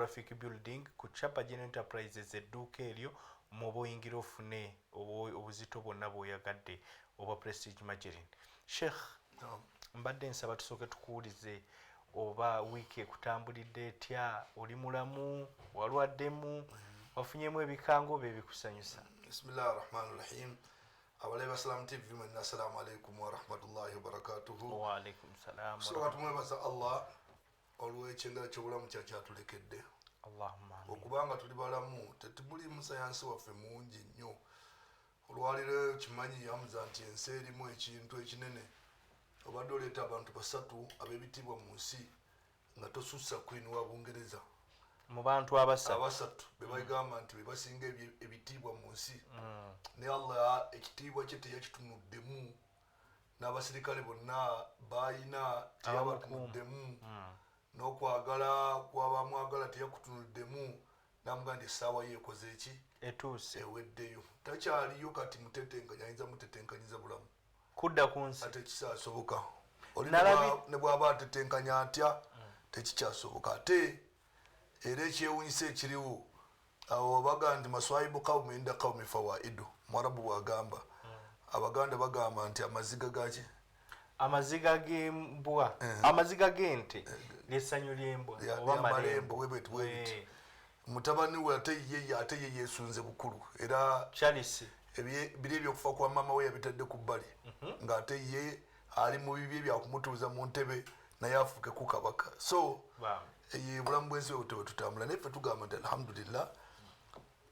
Traffic Building ku Chapa General Enterprises edduuka eryo mu buyingira ofune obuzito bwonna bw'oyagadde oba Prestige Margarine. Sheikh, mbadde nsaba tusooke tukuwulize oba wiiki ekutambulidde etya, oli mulamu, walwaddemu, wafunyemu ebikango oba ebikusanyusa? Bismillahir Rahmanir Rahim. Abaleba Salam TV mwenna, assalamu alaikum wa rahmatullahi wa barakatuhu. Wa alaikum salam. So watumwebaza Allah olw'ekyengera ky'obulamu kyatulekedde. Allahumma amin. Okubanga tuli balamu tetubuli musayansi waffe mungi nnyo. Olwaliro kimanyi yamuza nti ensi erimu ekintu ekinene. Obadde oleeta abantu basatu ab'ebitiibwa mu nsi nga tosussa Queen wa Bungereza. Mu bantu abasatu be bagamba nti be basinga ebitiibwa mu nsi. Ne Allah ekitiibwa kye teyakitunuddemu, n'abasirikale bonna bayina teyabatunuddemu, n'okwagala kw'abamwagala teyakutunuddemu, n'amugaa nti essaawa ye ekoze eki? Etuuse. Eweddeyo. Takyaliyo kati mutetenkanya, ayinza mutetenkanyiza bulamu. Kudda ku nsi. Ate kikyasoboka. Oli ne bw'aba atetenkanya atya, tekikyasoboka. Ate era ekyewunyisa ekiriwo, awo baga nti maswahibu qawmi inda qawmi fawaidu. Mwarabu bw'agamba. Abaganda bagamba nti amaziga gaki? Amaziga g'embwa, amaziga g'ente n'essanyu ly'embwa oba malembo. Webeti mutabani we ate ye yeesunze bukulu, era Charles biri ebyokufa kwa mama we yabitadde ku bbali, ng'ate ye ali mu bibi ebyakumutuuza mu ntebe naye afuuke ku kabaka. So ye bulamu bw'ensi bwe tutambula, naye ffe tugamba nti alhamdulillah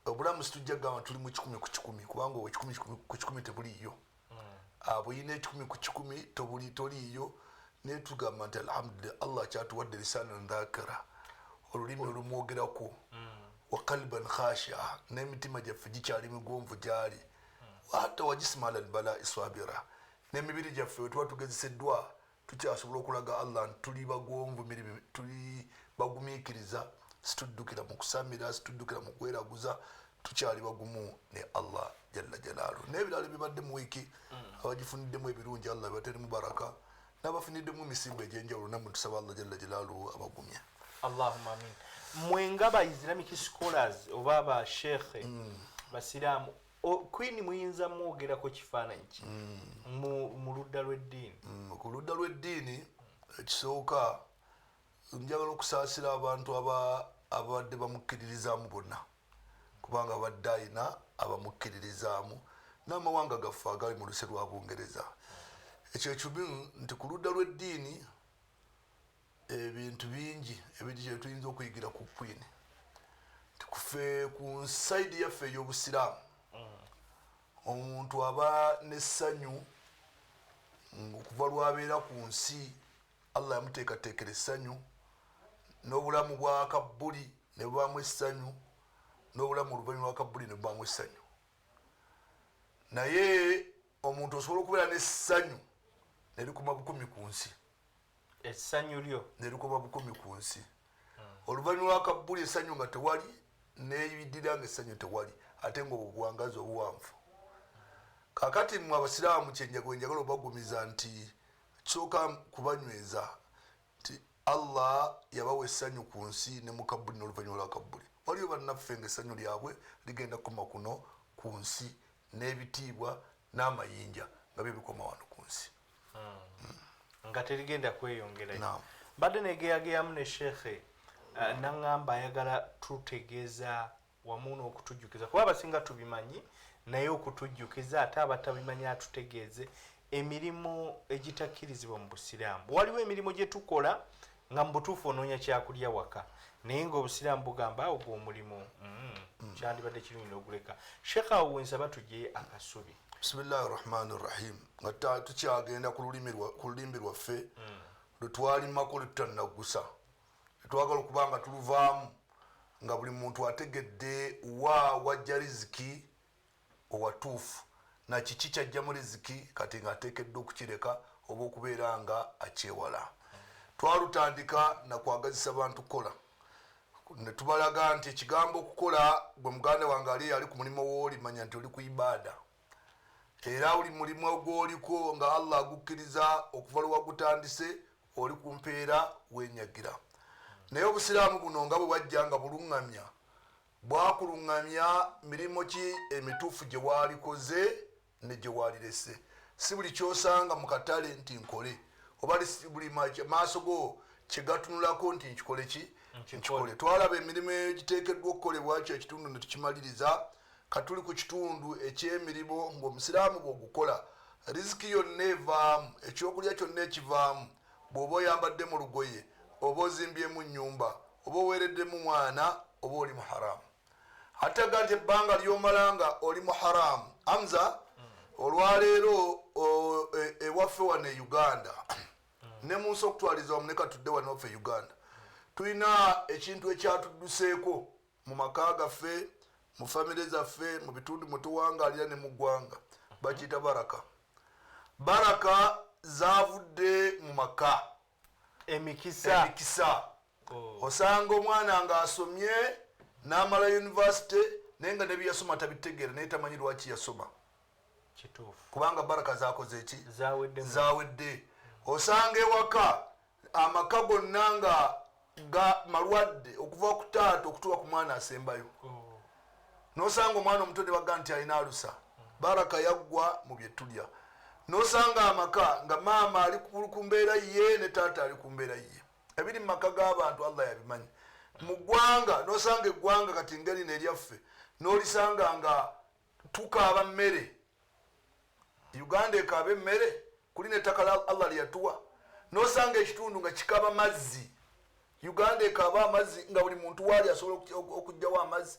obulamu situjja kugamba tuli mu 10 ku 10, kubanga 10 ku 10 tebuliiyo. Bw'olina 10 ku 10 toliiyo, naye tugamba nti alhamdulillah Allah kyatuwadde lisaanan dhaakira, olulimi olumwogerako, wa qalban khashi'a, n'emitima gyaffe gikyali migonvu gyali, hatta wa jisma ala albala'i sabira, n'emibiri gyaffe we tuba tugezeseddwa tukyasobola okulaga Allah nti tuli bagonvu, tuli bagumiikiriza, situddukira mu kusamira, situddukira mu kweraguza, tukyali bagumu ne Allah jalla jalaalu. N'ebirala bibadde mu wiiki abagifuniddemu ebirungi Allah bibatere mu baraka, n'abafuniddemu emisimbo egy'enjawulo nammwe tusaba Allah jalla jalaalu abagumya. Allahumma amin. Mwe ngaba Islamic scholars oba ba sheikh basiraamu, Queen muyinza mwogerako kifaananyi ki mu ludda lw'eddiini? Ku ludda lw'eddiini ekisooka njagala okusaasira abantu abadde bamukkiririzaamu bonna, kubanga abadde ayina abamukkiririzaamu n'amawanga gaffe agali mu luse lwa Bungereza. Ekyo ekibi nti ku ludda lw'eddiini ebintu bingi ebiri tuyinza okuyigira ku Queen. Tukufe ku saidi yaffe ey'obusiraamu, omuntu aba n'essanyu okuva lwabeera ku nsi, Allah yamuteekateekera essanyu, n'obulamu bwa kabbuli ne bubaamu essanyu, n'obulamu oluvannyuma lwa kabbuli ne bubaamu essanyu. Naye omuntu osobola okubeera n'essanyu ne likoma 10 ku nsi. Essanyu lyo ne likoma 10 ku nsi. Oluvannyuma lwa kabbuli essanyu nga tewali, n'eyidirira nga essanyu tewali, ate ng'obuwangazi obuwanvu. Kakati mmwe abasiraamu kyenjagala obagumiza nti kisooka kubanyweza nti Allah yabawa essanyu ku nsi ne mu kabbuli n'oluvannyuma lwa kabbuli. Waliyo bannaffe ng'essanyu lyabwe ligenda kukoma kuno ku nsi, n'ebitiibwa n'amayinja nga byo bikoma wano ku nsi. Nga terigenda kweyongerayo. Badde negeyageyamu ne sheikhe naŋŋamba ayagala tutegeeza wamu n'okutujjukiza, kuba abasinga tubimanyi naye okutujjukiza ate abatabimanyi atutegeeze emirimu egitakkirizibwa mu busiraamu. Waliwo emirimu gye tukola nga mu butuufu onoonya kyakulya waka, naye ng'obusiraamu bugamba awo gw'omulimu kyandibadde kirungi n'oguleka. Sheikh awo wensaba tugye akasubi. Bismillahir Rahmanir Rahim. Nga tukyagenda ku lulimbi lwaffe lwe twalimako lututannaggusa, twagala okubanga tuluvaamu nga buli muntu ategedde wa wajja riziki owatuufu na kiki kyajjamu riziki kati nga ateekeddwa okukireka oba okubeera nga akyewala. Twalutandika nakwagazisa bantu kukola, ne tubalaga nti ekigambo okukola, gwe muganda wange ali ku mulimu w'olimanya nti oli ku ibaada, era oli mulimu ogwoliko nga Allah agukkiriza okuva lwe wagutandise oli ku mpeera weenyagira. naye obusiraamu buno nga bwe bwajja nga bulungamya bwakulungamya mirimu ki emituufu gye walikoze ne gye walirese. Si buli kyosanga mu katale nti nkole oba buli maaso go kyegatunulako nti nkikole ki nkikole. Twalaba emirimu egiteekeddwa okukolebwa kyo ekitundu ne tukimaliriza. Katuli ku kitundu eky'emirimu ng'omusiraamu bw'ogukola riziki yonna evaamu, ekyokulya kyonna ekivaamu, bw'oba oyambadde mu lugoye oba ozimbyemu nnyumba oba oweereddemu mwana oba oli mu haramu. Ataga nti ebbanga ly'omala nga oli mu haramu. Hamza, olwaleero ewaffe wano e Uganda ne mu nsi okutwaliza wamu ne katudde wano waffe Uganda, tulina ekintu ekyatudduseeko mu maka gaffe, mu famire zaffe, mu bitundu mwe tuwangaalira ne mu ggwanga, bakiyita baraka. Baraka zavudde mu maka, emikisa. Osanga omwana ng'asomye n'amala yunivasite naye nga ne byeyasoma tabitegeera naye tamanyi lwaki yasoma, kubanga baraka zakoze eki zawedde. Osanga ewaka amaka gonna nga malwadde okuva ku taata okutuuka ku mwana asembayo. Nosanga omwana omuto ne baga nti alina alusa, baraka yaggwa mu bye tulya. Nosanga amaka nga maama ali ku mbeera ye ne taata ali ku mbeera ye. Ebiri mu maka g'abantu Allah yabimanyi. Mu ggwanga nosanga eggwanga kati ngeri neryaffe n'olisanga nga tukaaba mmere. Uganda ekaaba emmere kuli n'ettaka Allah lyatuwa. Nosanga ekitundu nga kikaaba mazzi. Uganda ekaaba amazzi nga buli muntu waali asobola okugjawo amazzi.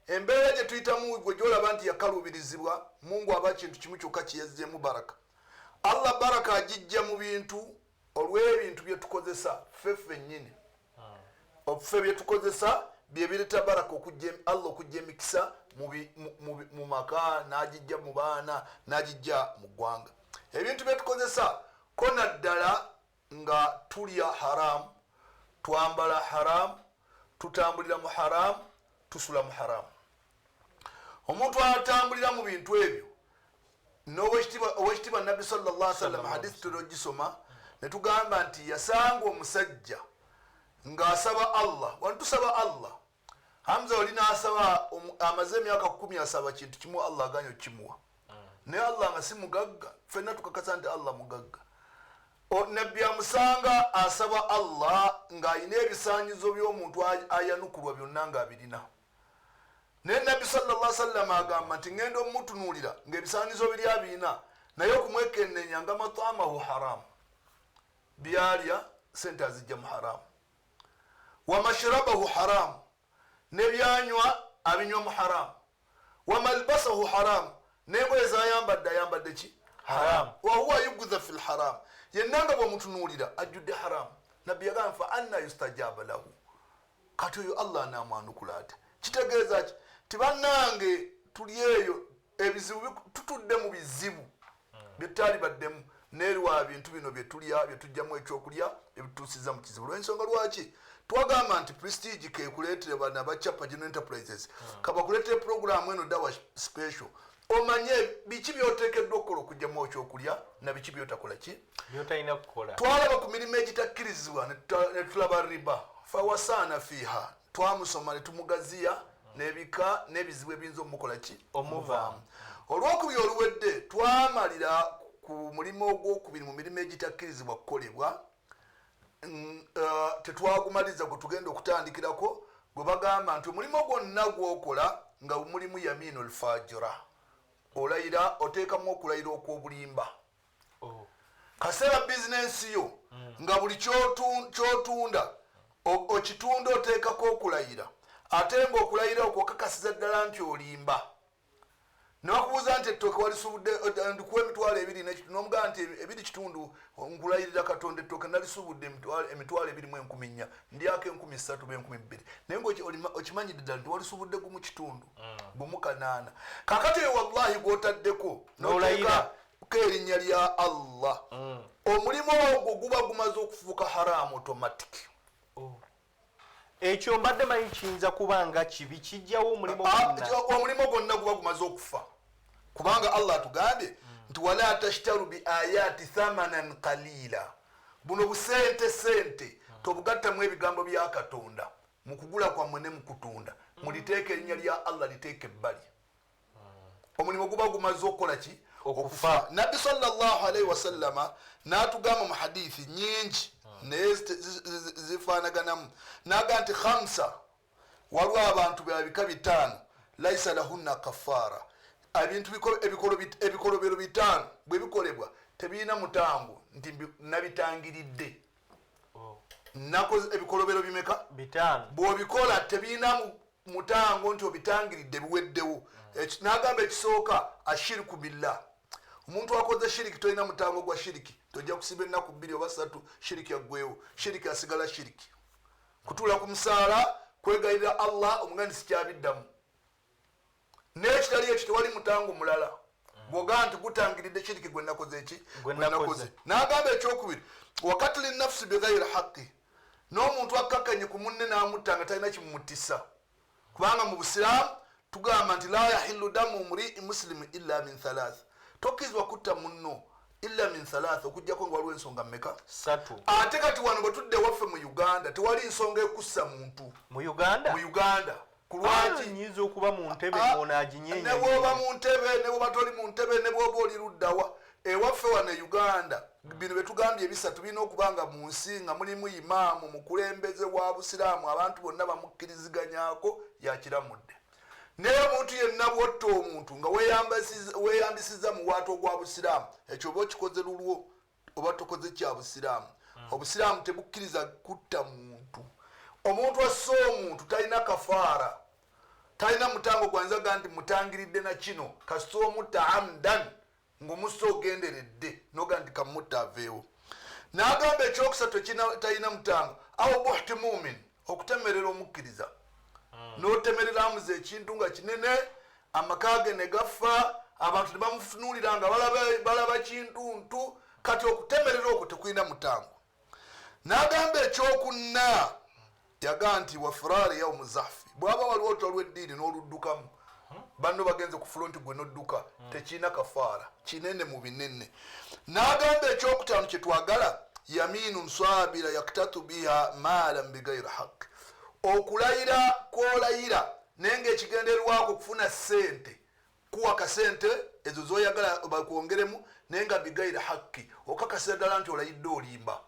Embeera gye tuyitamu gwe gyolaba nti yakaluubirizibwa, Mungu aba kintu kimu kyokka kiyazzeemu baraka. Allah baraka agijja mu bintu olw'ebintu bye tukozesa ffeffe nnyini. Obuffe bye tukozesa bye bireeta baraka Allah okujja emikisa mu maka, n'agijja mu baana, n'agijja mu ggwanga. Ebintu bye tukozesa ko naddala nga tulya haramu, twambala haramu, tutambulira mu haramu, tusula mu haramu. Omuntu atambulira mu bintu ebyo n'owekitiibwa Nabbi sallallahu alaihi wasallam hadisi tulogisoma ne tugamba nti yasanga omusajja ng'asaba Allah. Wano tusaba Allah. Hamza oli n'asaba amaze emyaka 10 asaba kintu kimu Allah aganya okimuwa. Naye Allah nga si mugagga, ffenna tukakasa nti Allah mugagga. Nabbi amusanga asaba Allah ng'ayina ebisaanyizo by'omuntu ayanukulwa byonna ng'abirina. Naye Nabbi sallallahu alaihi wasallam agamba nti ngenda omutunuulira ng'ebisaanyizo biri abirina naye okumwekennenya nga matamahu haramu, byalya sente azijja mu haramu. Wa mashrabahu haramu, nebyanywa abinywa mu haramu. Wa malbasahu haramu, n'engoye zayambadde ayambadde ki haramu. Wa huwa yugudha fil haramu, yenna nga bw'omutunuulira ajjudde haramu. Nabbi yagamba fa anna yustajaba lahu, kati oyo Allah anamwanukula ate. Kitegeeza ki? Tibannange tuli eyo ebizibu tutudde mu bizibu bye tutali baddemu n'erwa bintu bino bye tulya bye tujjamu ekyokulya ebituusiza mu kizibu. Lw'ensonga lwaki twagamba nti Prestige kekuleetere bana bachapa General Enterprises kabakuleetere programu eno dawa special, omanye biki byoteekeddwa okukola okujjamu ekyokulya na biki byotakola ki byotalina kukola. Twalaba ku mirimu egitakkirizibwa ne tulaba riba fawasaana fiha, twamusoma ne tumugaziya nebika n'ebizibu ebiyinza omukola ki omuvaamu. Olwokubiri oluwedde twamalira ku mulimu ogwokubiri mu mirimu egitakkirizibwa kukolebwa. Tetwagumaliza gwe tugenda okutandikirako gwe bagamba nti omulimu gwonna gw'okola nga mulimu yaminul fajira, olayira oteekamu okulayira okw'obulimba. Kaseera bizinensi yo nga buli kyotunda okitunda oteekako okulayira, ate ng'okulayira okwokakasiza ddala nti olimba. Nebakubuuza nti ettooke walisuubudde ndikuwa emitwalo 2 n'ekitundu, n'omugamba nti 2 kitundu nkulayirira Katonda ettooke nalisuubudde emitwalo 2,400 ndyako 3,000 be 2,000. Naye ng'okimanyidde ddala nti walisuubudde gumu kitundu gumu kanaana. Kakati eyo wallahi gw'otaddeko n'oteekako erinnya lya Allah, omulimu ogwo guba gumaze okufuuka haramu automatic. Ekyo mbadde manyi kiyinza kubanga kibi kijjawo omulimu gwonna guba gumaze okufa, kubanga Allah atugambye nti wala tashtaru bi ayati thamanan qalila, buno busente tobugattamu ebigambo bya Katonda mu kugula kwammwe ne mu kutunda muliteeka erinnya lya Allah liteeke ebbali omulimu guba gumaze okukola ki okufa nabbi sallallahu alaihi wasallama n'atugamba mu hadithi nyingi naye zifaanaganamu naga nti khamsa waliwo abantu babika 5 laisa lahunna kafaara ebintu ebikolobero 5 bwe bikolebwa tebirina mutango nti nabitangiridde nakoze ebikolobero bimeka 5 bw'obikola tebirina mutango nti obitangiridde biweddewo n'agamba ekisooka ashiriku billah omuntu akoze shiriki tolina mutango gwa shiriki tojja kusiba ennaku 2 oba 3 shiriki yaggwewo shiriki asigala shiriki kutuula ku musaala kwegayirira Allah omugandi sikyabiddamu n'ekitali ekyo tewali mutango mulala bw'ogaa nti gutangiridde shiriki gwe nakoze eki gwenakoze n'agamba ekyokubiri wakatuli nafsi bighayri haqqi n'omuntu akkakkanye ku munne n'amutta nga talina kimumutisa kubanga mu busiraamu tugamba nti la yahillu damu mri'in muslimin illa min 3 tokkizibwa kutta munno illa min 3 okujjako nga waliwo ensonga mmeka 3 ate kati wano bwe tudde waffe mu Uganda tewali nsonga ekussa muntu mu Uganda kulwaki nyinza okuba mu ntebe onaaginyenya ne bw'oba mu ntebe ne bw'oba toli mu ntebe ne bw'oba oli luddawa ewaffe wano Uganda bino bye tugambye ebisatu birina okuba nga mu nsi nga mulimu imaamu mukulembeze wa busiraamu abantu bonna bamukkiriziganyako yakiramudde naye omuntu yenna bwotta omuntu nga weeyambisiza mu waato ogwa busiraamu ekyo oba okikoze lulwo oba tokoze kya busiraamu obusiraamu tebukkiriza kutta muntu omuntu asse omuntu talina kafaara talina mutango gwanzaga nti mutangiridde na kino kasita omutta amdan ng'omusse ogenderedde noga nti kamutta aveewo n'agamba ekyokusatu talina mutango awo buhti mumin okutemerera omukkiriza n'otemerera amuza ekintu nga kinene amaka ge ne gafa abantu ne bamufunuulira nga balaba kintuntu kati okutemerera okwo tekulina mutango n'agamba ekyokunna yaga nti wafuraari yaumu zahfi bwaba waliwo oluta lw'eddiini n'oluddukamu banno bagenze ku fulonti gwe n'odduka tekirina kafaara kinene mu binene n'agamba ekyokutaano kye twagala yamiinu nswabira yaktatu biha maalan bigayri haqq okulayira kwolayira naye ngaekigenderwako okufuna sente kuwaka sente ezo zoyagala bakwongeremu naye nga bigayri haqqi okakasira ddala nti olayidde olimba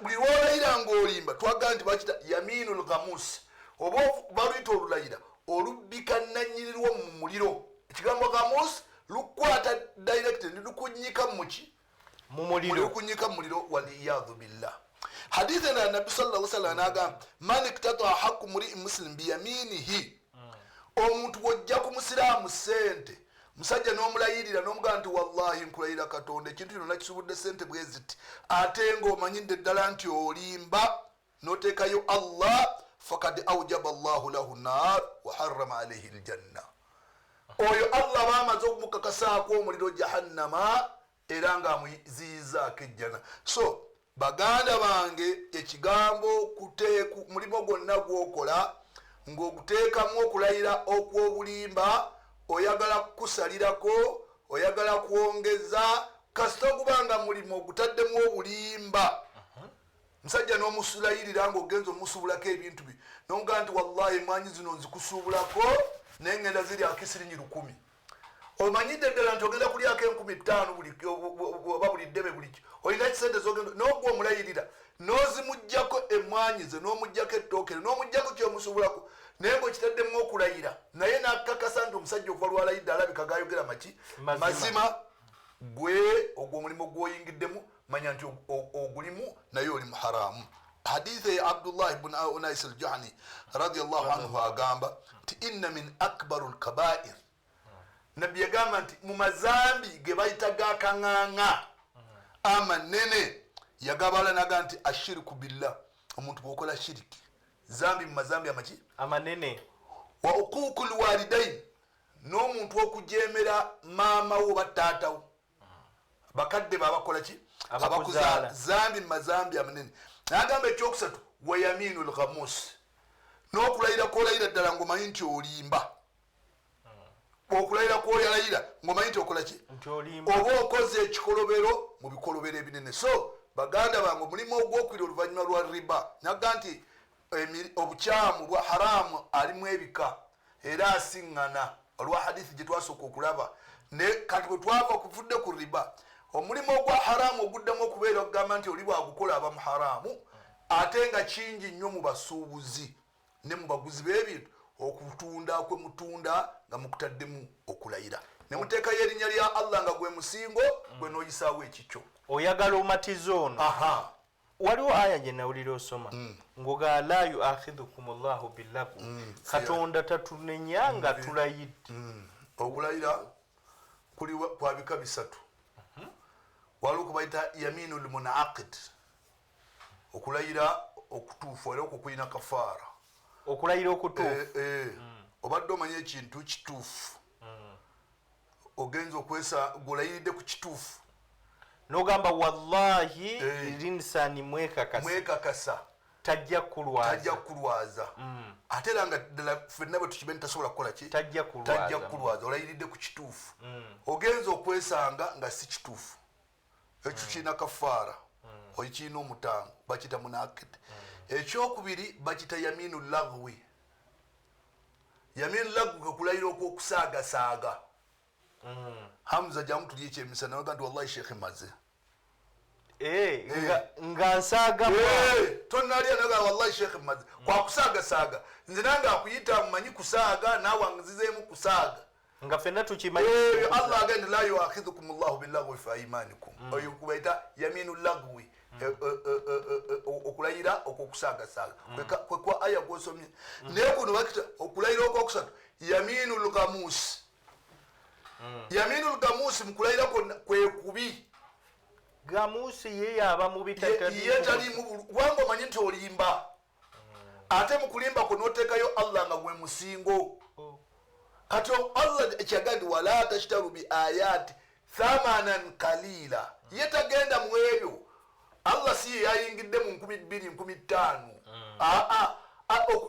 buli lwolayira ngaolimba twagala nti bakita yamiinu lghamusi oba baluyita olulayira olubbika nanyirirwa mu muliro ekigambo ghamusi lukwata direct ndilukunyika muki mu muliro lukunyika mu muliro waliyadhu billah hadithi na nabi sallallahu alaihi wasallam agamba man iktata haqqu mri'in muslim biyaminihi omuntu wojja ku musiraamu sente musajja n'omulayirira n'omugamba nti wallahi nkulayira Katonda ekintu kino nakisubudde sente bweziti ate ng'omanyidde ddala nti olimba n'oteekayo Allah fakad awjaba Allahu lahu nnar wa harrama alayhi aljanna oyo Allah baamaze okumukakasaako omuliro jahannama era ng'amuziyizaako ejjana so baganda bange ekigambo mulimo gwonna gwokola ng'oguteekamu okulayira okw'obulimba oyagala kukusalirako oyagala kwongeza kasita ogubanga mulimo ogutaddemu obulimba musajja n'omusulayirira ng'ogenza omusubulako ebintu bye n'omugaa nti wallahi mwanyi zino nzikusuubulako naye ngenda ziryako siringi 10 omanyidde ddala nti ogenda kulyako 5,000 oba buli ddebe buliki olina kisente zogenda n'ogwa omulayirira n'ozimuggyako emwanyi ze n'omuggyako ettooke n'omuggyako kyomusubulako naye ng'okitaddemu okulayira naye n'akakasa nti omusajja okuva lwalayidde alabika gayogera maki mazima gwe ogwo omulimu gw'oyingiddemu manya nti ogulimu naye oli mu haramu hadithi ya Abdullah ibn Unais al-Juhani radiyallahu anhu agamba nti inna min akbaru al-kaba'ir nabbi yagamba nti mu mazambi ge bayita gakaŋŋaŋa amanene yagabala naga nti ashiriku billah omuntu bw'okola shiriki zambi mu mazambi amaki amanene wa uquuqu lwalidain n'omuntu okujemera maama wo oba taatawo bakadde babakola ki abakuzaala zambi mu mazambi amanene nagamba ekyokusatu wa yamiinu lghamus n'okulayira kwolayira ddala ng'omanyi nti olimba okulayira kwoyalayira ng'omanyi nti okola ki oba okoze ekikolobero mu bikolobero ebinene so baganda bange omulimu ogwokubiri oluvannyuma lwa riba naga nti obukyamu bwa haramu alimu ebika era asiŋŋana olwa hadithi gye twasooka okulaba ne kati bwe twava okuvudde ku riba omulimu ogwa haramu oguddamu okubeera okugamba nti oli bwagukola aba mu haramu ate nga kingi nnyo mu basuubuzi ne mu baguzi b'ebintu okutunda kwe mutunda nga mukutaddemu okulayira ne muteekayo erinnya lya Allah nga gwe musingo gwe n'oyisaawo ekikyo oyagala omatiza ono waliwo aya gye nawulira osoma ngoga la yuakhidhukum llahu billagu katonda tatunenya nga tulayidde okulayira kuli kwa bika bisatu waliwo kubayita yaminu lmunaqid okulayira okutuufu era okwo kulina kafaara okulayira okutuufu obadde omanye ekintu kituufu ogenza okwesa golayiridde ku kituufu nogamba wallahi linsani mwekakasa tajja kulwaza ate era nga ddala ffenna bwe tukibe ntasobola kukola ki tajja kulwaza olayiridde ku kituufu ogenza okwesanga nga si kituufu ekyo kirina kafaara okirina omutango bakita munakid ekyokubiri bakita yaminu lagwi yaminu lagwi kekulayira okwokusaagasaaga Hamza jamutulye ekyemisana naga nti wallahi shekhe maze nga nsaaga tonalya naga wallahi shekhe maze kwakusaagasaaga nze nange akuyita mumanyi kusaaga naawe anzizeemu kusaaga nga fenna tukimanyi Allah agenda la yuakhidhukum llahu billagwi fi aimanikum oyo kubaita yaminu lagwi okulayira okwokusaagasaaga kwekwa aya gwosomye naye kuno bakita okulayira okwokusatu yaminu lgamusi yaminu lgamusi mukulayira kwekubi gamusi ye yaba mubitalimu kubanga omanyi nti olimba ate mukulimba kunoteekayo Allah nga gwe musingo kati Allah ekyaga nti wala tashtaru bi ayati thamanan kalila ye tagenda mu ebyo Allah si ye yayingidde mu 2,000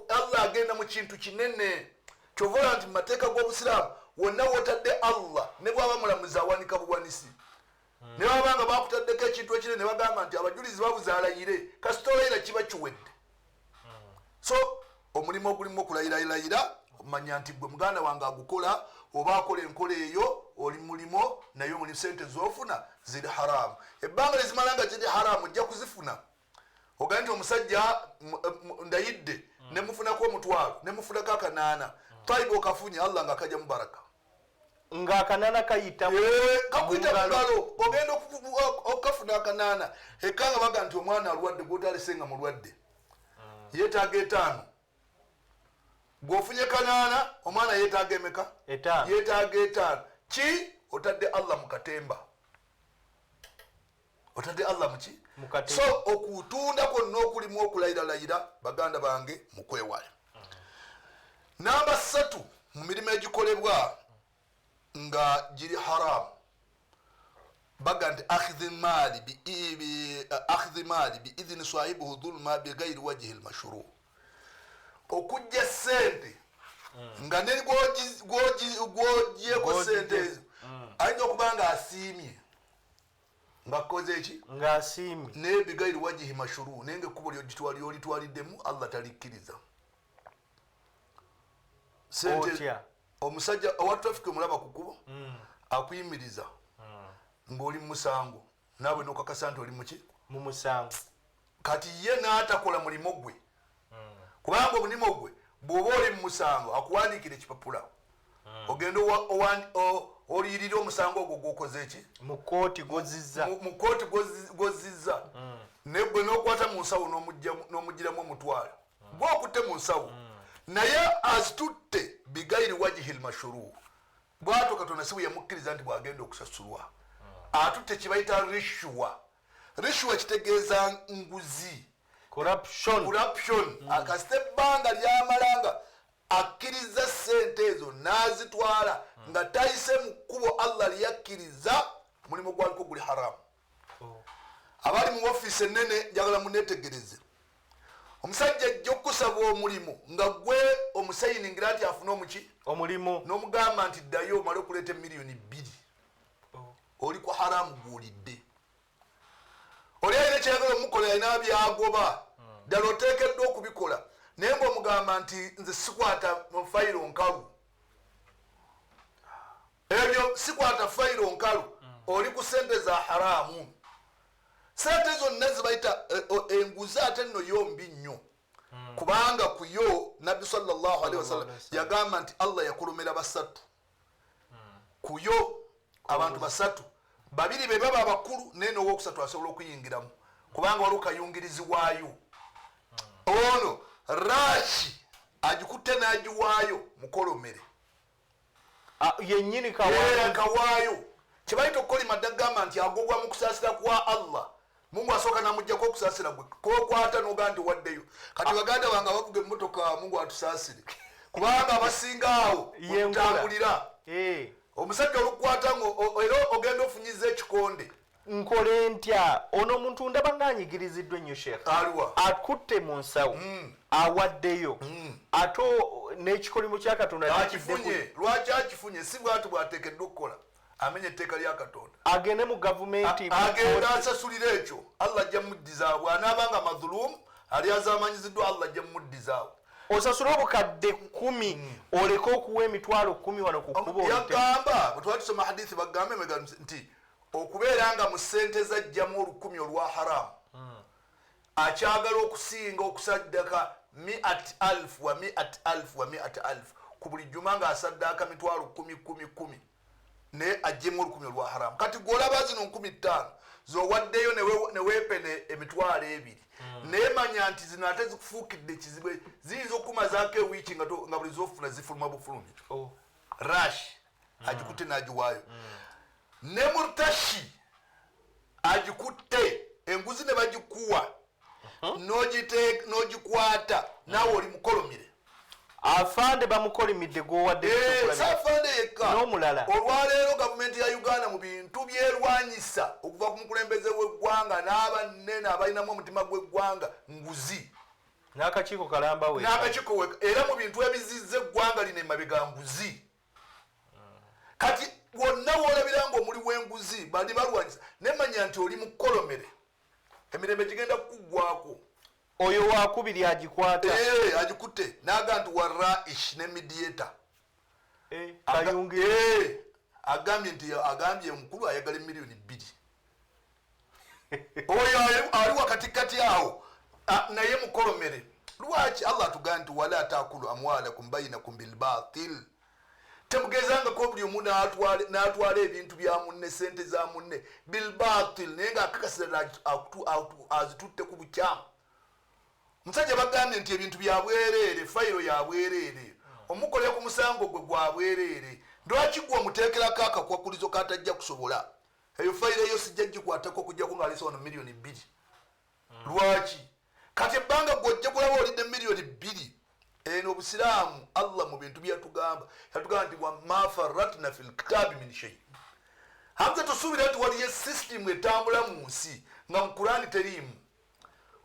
Allah agenda mu kintu kinene kyovola nti mateeka g'obusiraamu wonna wotadde Allah ne bwaba mulamuzi awanika buwanisi ne babanga bakutaddeko ekintu ekine ne bagamba nti abajulizi babuze alayire kasitolayira kiba kiwedde so omulimu ogulimu okulayiralayira omanya nti gwe muganda wange agukola oba akola enkola eyo oli mulimo naye omuli sente zofuna ziri haramu ebbanga lizimala nga ziri haramu ojja kuzifuna ogamba nti omusajja ndayidde nemufunako omutwalo nemufunako akanaana taiba okafunye Allah nga kajja mubaraka nga akanana kayita mungalo ogenda okafuna akanaana ekanga baga nti omwana alwadde gwotalisenga mulwadde yeetaaga 5 gwofunye kanaana omwana yeetaaga emeka yeetaaga 5 ki otadde Allah mukatemba otadde Allah muki so okutunda kwonna okulimu okulayiralayira baganda bange mukwewala namba 3 mu mirimu egikolebwa nga giri haramu baga nti akhdhi mali biidhini sahibuhu dhulma bighairi wajhi lmashru okujja sente nga ne gwogyeko sente ezo ayinza okuba nga asiimye ngakoze eki ng'asiimye naye bighairi wajhi mashru naye nga ekkubo lyolitwaliddemu Allah talikkiriza sente omusajja owa traffic omulaba ku kkubo akuyimiriza ng'oli mu musango naawe nokakasa nti oli muki mu musango kati ye n'atakola mulimo gwe kubanga omulimu gwe bw'oba oli mu musango akuwandiikira ekipapula ogenda oliyirira omusango ogwo gwokoze eki mu kooti gwozizza naye gwe n'okwata mu nsawo n'omugiramu omutwalo gwokutte mu nsawo naye azitutte bighairi wajhi lmashru bwato katonda si bwe yamukkiriza nti bwagenda okusasulwa atutte kibayita rishwa kitegeeza nguzi corruption akasita ebbanga lyamalanga akkiriza sente ezo n'azitwala nga tayise mu kkubo Allah lyakkiriza mulimu gwaliko guli haramu abali mu ofiisi ennene njagala muneetegereze omusajja ajja okusaba omulimu nga gwe omusayiningira nti afune omuki omulimu n'omugamba nti ddayo omale okuleeta $2,000,000 oli ku haramu gwolidde oli ayina kyayagala omukola alina byagoba ddala oteekeddwa okubikola naye ng'omugamba nti nze sikwata mu fayiro nkalu ebyo sikwata fayiro nkalu oli ku sente za haramu sente zonna zibayita enguzi ate nno yombi nnyo kubanga ku yo nabbi sallallahu alaihi wasallam yagamba nti Allah yakulumira basatu ku yo abantu basatu babiri be baba abakulu naye n'owokusatu asobola okuyingiramu kubanga waliwo kayungirizi waayo ono rashi agikutte n'agiwaayo mukolomere yennyini kawaayo kyebayita okukolima ddagamba nti agogwa mu kusaasira kwa Allah Mungu asooka namuggyako okusaasira gwe kokwata noga nti waddeyo kati baganda bange bavuga emmotoka Mungu atusaasire kubanga abasinga awo okutambulira omusajja olukwata era ogenda ofunyiza ekikonde nkole ntya ono omuntu ndaba ng'anyigiriziddwa ennyo sheekh akutte mu nsawo awaddeyo ate n'ekikolimo kya Katonda akifunye lwaki akifunye si bwatu bwateekeddwa okukola amenye etteeka lya Katonda agende mu gavumenti agenda asasulira ekyo Allah ajja muddiza bw'anaabanga mazulumu ali azaamanyiziddwa Allah ajja muddiza osasula obukadde 10 oleke okuwa emitwalo 10 wano ku kkubo yagamba bwe twali tusoma hadithi bagambe nti okubeera nga mu ssente zajjamu 10 olwa haramu akyagala okusinga okusaddaka 100,000 wa 100,000 wa 100,000 ku buli jjuma ng'asaddaka mitwalo 10 naye ajjemu 10 olwa haramu kati gw'olaba zino 15,000 zowaddeyo ne weepene emitwalo 2 naye manya nti zino ate zikufuukidde kizibu ziyinza okumazaako ewiiki nga buli zofuna zifuluma bufulumi rashi agikutte n'agiwaayo ne murtashi agikutte enguzi ne bagikuwa n'ogikwata naawe oli mukolomire afande bamukolimidde gwowadde saafande yekka n'omulala olwaleero gavumenti ya Uganda mu bintu byerwanyisa okuva ku mukulembeze w'eggwanga n'abanene abalinamu omutima gw'eggwanga nguzi n'akakiiko kalamba we n'akakiiko we era mu bintu ebizizza eggwanga lino emabega nguzi kati wonna woolabira ng'omuli w'enguzi bali balwanyisa nemanya nti oli mukolomere emirembe gigenda kukuggwako oyo wakubiri agikwata agikutte n'aga nti waraish ne mediator agambye nti agambye omukulu ayagala miliyoni 2 oyo ali wakatikati awo naye mukolomere lwaki Allah atugaa nti wala taakulu amwalakum bainakum bilbatil temugezangako buli omu n'atwala ebintu bya munne sente za munne bilbatil naye ng'akakasira azitutte ku bukyamu musajja bagambye nti ebintu bya bwereere fayiro ya bwereere omukolera ku musango gwe gwa bwereere lwaki gwe omuteekerako akakwakulizo katajja kusobola eyo fayiro eyo sijja gikwatako okujjako ng'alesa wano miliyoni 2 lwaki kati ebbanga gw'ojja kulaba olidde miliyoni 2 eno obusiraamu Allah mu bintu byatugamba yatugamba nti wama farratna fil kitabi min shay hamza tusuubira nti waliyo system etambula mu nsi nga mu Qur'ani teriimu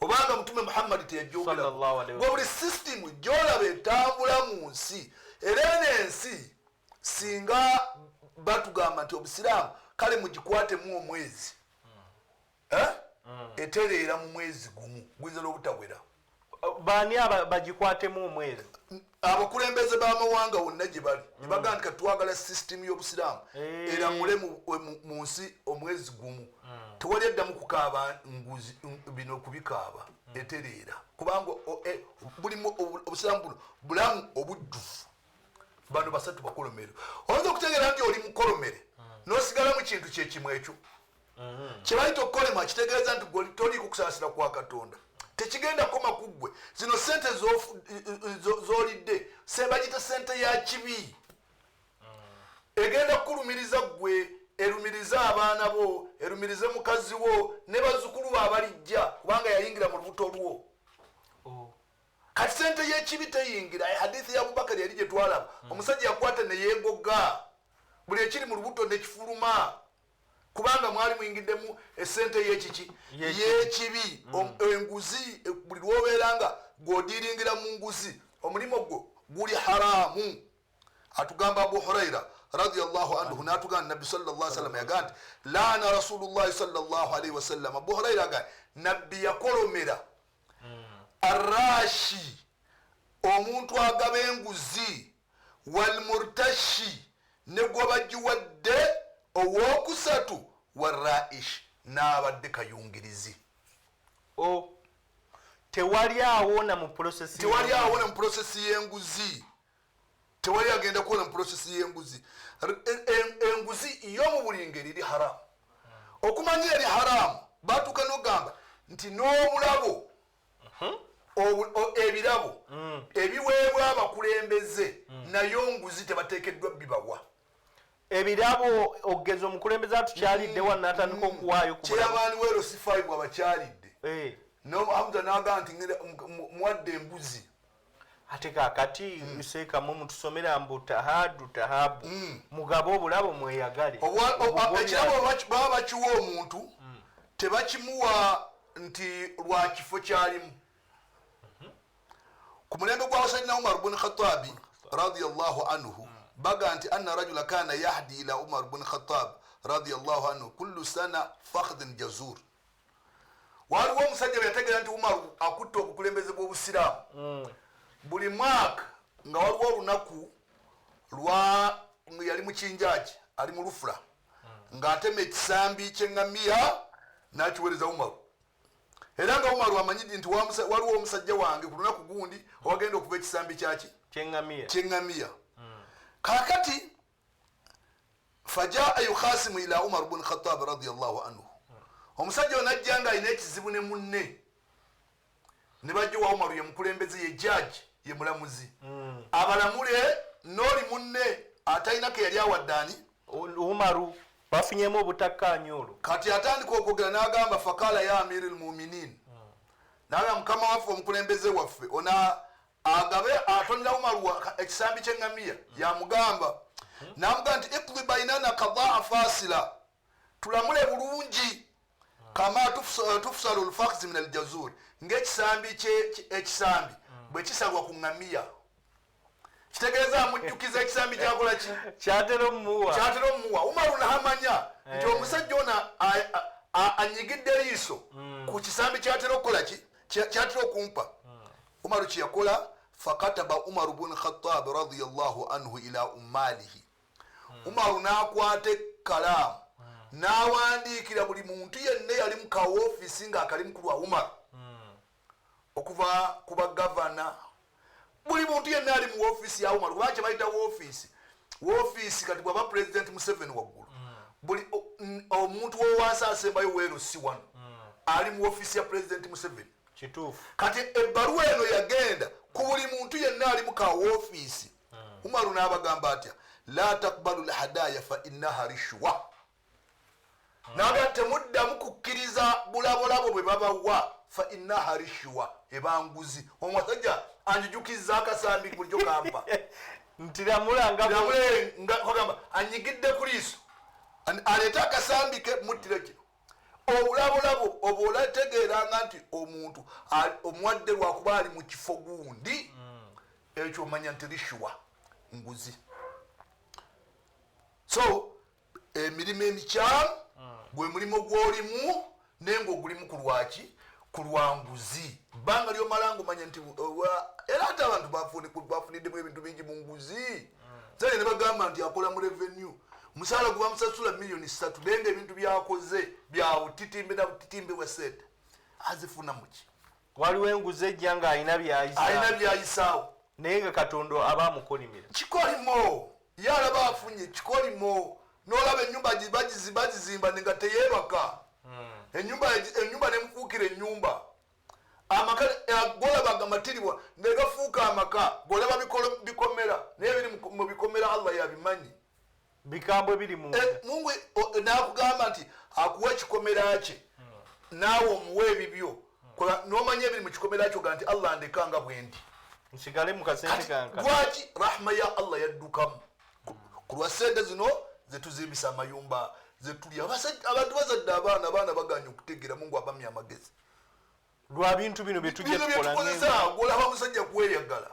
obanga mutume Muhammad teyajogera buli system gyolaba etambula mu nsi era n'ensi singa batugamba nti obusiraamu kale mugikwatemu omwezi etereera mu mwezi gumu guyinza n'obutawera baani bagikwatemu omwezi abakulembeze b'amawanga wonna gye bali ne bagamba nti katwagala system y'obusiraamu eramule mu nsi omwezi gumu tewali eddamu kukaaba nguzi bino kubikaaba etereera kubanga bulimu obusiraamu buno bulamu obujjuvu bano basatu bakolomere oyinza okutegeera nti oli mukolomere n'osigala mu kintu kyekimu ekyo kyebayita okukolema kitegeeza nti toliiko kusaasira kwa Katonda tekigenda koma kuggwe zino sente z'olidde sebagita sente ya kibi egenda kukulumiriza ggwe erumirize abaana bo erumirize mukazi wo ne bazzukulu bo abalijja kubanga yayingira mu lubuto lwo kati sente y'ekibi teyingira hadithi ya Abubakari yali gye twalaba omusajja yakwata ne yeegoga buli ekiri mu lubuto ne kifuluma kubanga mwali muyingiddemu esente y'ekiki y'ekibi enguzi buli lwobeeranga gw'odiringira mu nguzi omulimo gwo guli haramu atugamba Abu Huraira radiyallahu anhu natugamba Nabbi sallallahu alaihi wasallam yagamba laana Rasulullah sallallahu alaihi wasallam. Abu Huraira agamba Nabbi yakolomera arashi omuntu agaba enguzi wal murtashi ne gwabajiwadde owokusatu waraish n'abadde kayungirizi. Tewali awona mu process y'enguzi, tewali agenda kuwona mu process y'enguzi. Enguzi y'omu buli ngeri eri haramu. Okumanya eri haramu batuuka n'ogamba nti n'obulabo ebirabo ebiweebwa abakulembeze nayo nguzi tebateekeddwa bibawa. Ebirabo ogezo omukulembeze atukyalidde wano n'atandika okuwaayo ku chairman wero C5 abakyalidde. No Hamza naga nti mwadde embuzi. Ate kakati seekamu mutusomera mbu tahabu mugabo obulabo mweyagale. Ekirabo baba bakiwa omuntu tebakimuwa nti lwa kifo kyalimu. Ku mulembe gwa Sayyidina Umar ibn Khattab radiyallahu anhu baga nti anna rajula kana yahdi ila Umar ibn Khattab radiyallahu anhu kullu sana fakhdun jazur. Waliwo omusajja yategera nti Umar akutte obukulembeze bw'Obusiraamu. Buli mwaka nga waliwo olunaku lwa yali mu kinjaji ali mu lufula ng'atema ekisambi ky'eŋŋamiya n'akiweereza Umar. Era nga Umar amanyidde nti waliwo omusajja wange ku lunaku gundi owagenda okuva ekisambi kyaki ky'eŋŋamiya. Kaakati fajaa yukhasimu ila Umar ibn Khattab radiyallahu anhu. Omusajja onajja nga alina ekizibu ne munne ne bajja wa Umar ye mukulembeze ye judge ye mulamuzi abalamule n'oli munne atalinako yali awaddaani Umaru bafunyemu obutakkaanya olwo. Kati atandika okwogera n'agamba fakala ya amiril muminin naga mukama waffe omukulembeze waffe ona agabe atonera Umaru ekisambi ky'eŋŋamiya yamugamba n'amugamba nti iqdi bainana qadaa fasila tulamule bulungi kama tufsalu al-fakhz min al-jazur ng'ekisambi ekisambi bwe kisalwa ku ŋŋamiya. Kitegeeza amujjukiza ekisambi kyakola ki kyatera omuwa. Umaru n'amanya nti omusajja ono anyigidde liiso ku kisambi kyatera okukola ki kyatera okumpa. Umaru kyeyakola fakataba Umaru ibn Khattab radiyallahu anhu ila ummalihi. Umaru n'akwata ekkalaamu n'awandiikira buli muntu yenna yali mu ka ofiisi ng'akalimu ku lwa Umaru okuva ku bagavana buli muntu yenna ali mu ofiisi ya Umaru kubanga kyebayita woofiisi kati bw'aba President Museveni waggulu buli omuntu w'owansi asembayo weero si wano ali mu ofiisi ya President Museveni. Kituufu. Kati ebbaluwa eno yagenda ku buli muntu yenna ali mu ka ofiisi. Umaru n'abagamba atya la taqbalu al-hadaya fa innaha rishwa. Naga temuddamu kukkiriza bulabolabo bwe babawa fa innaha rishwa ebanguzi. Omusajja anjujukiza akasambi bulijjo kampa ntiramulanga ngagamba anyigidde ku liiso aleeta akasambi ke muttire kino obulabolabo oba olategeeranga nti omuntu omuwadde lwakuba ali mu kifo gundi ekyo omanya nti rishwa nguzi. So emirimu emikyamu gwe mulimo gw'olimu naye ng'ogulimu ku lwaki ku lwanguzi. Bbanga lyomala ng'omanya nti era ate abantu bafuniddemu ebintu bingi mu nguzi. Zale ne bagamba nti akola mu revenue musaala gwe bamusasula miliyoni 3 naye ng'ebintu byakoze bya butitimbe na butitimbe bwa sente azifuna muki. Waliwo enguzi ejja ng'alina byayisaawo naye nga Katonda aba amukolimira. Kikolimo yalaba afunye kikolimo n'olaba ennyumba bagizimba nga teyeebaka. Ennyumba nemufuukira ennyumba amaka golabaga matiribwa negafuuka amaka golaba bikomera naye biri mu bikomera Allah yabimanyi bikambwe biri Mungu n'akugamba nti akuwa ekikomera kye naawe omuwe ebibyo n'omanya ebiri mu kikomera kyo nti Allah ndekanga bwendi nsigale mu kasente kanka. Lwaki rahma ya Allah yaddukamu ku lwa sente zino zetuzimbisa amayumba zetulya abantu bazadde abaana baganya okutegeera Mungu abamya amagezi lwa bintu bino bye tujja tukola ng'olaba musajja kweyagala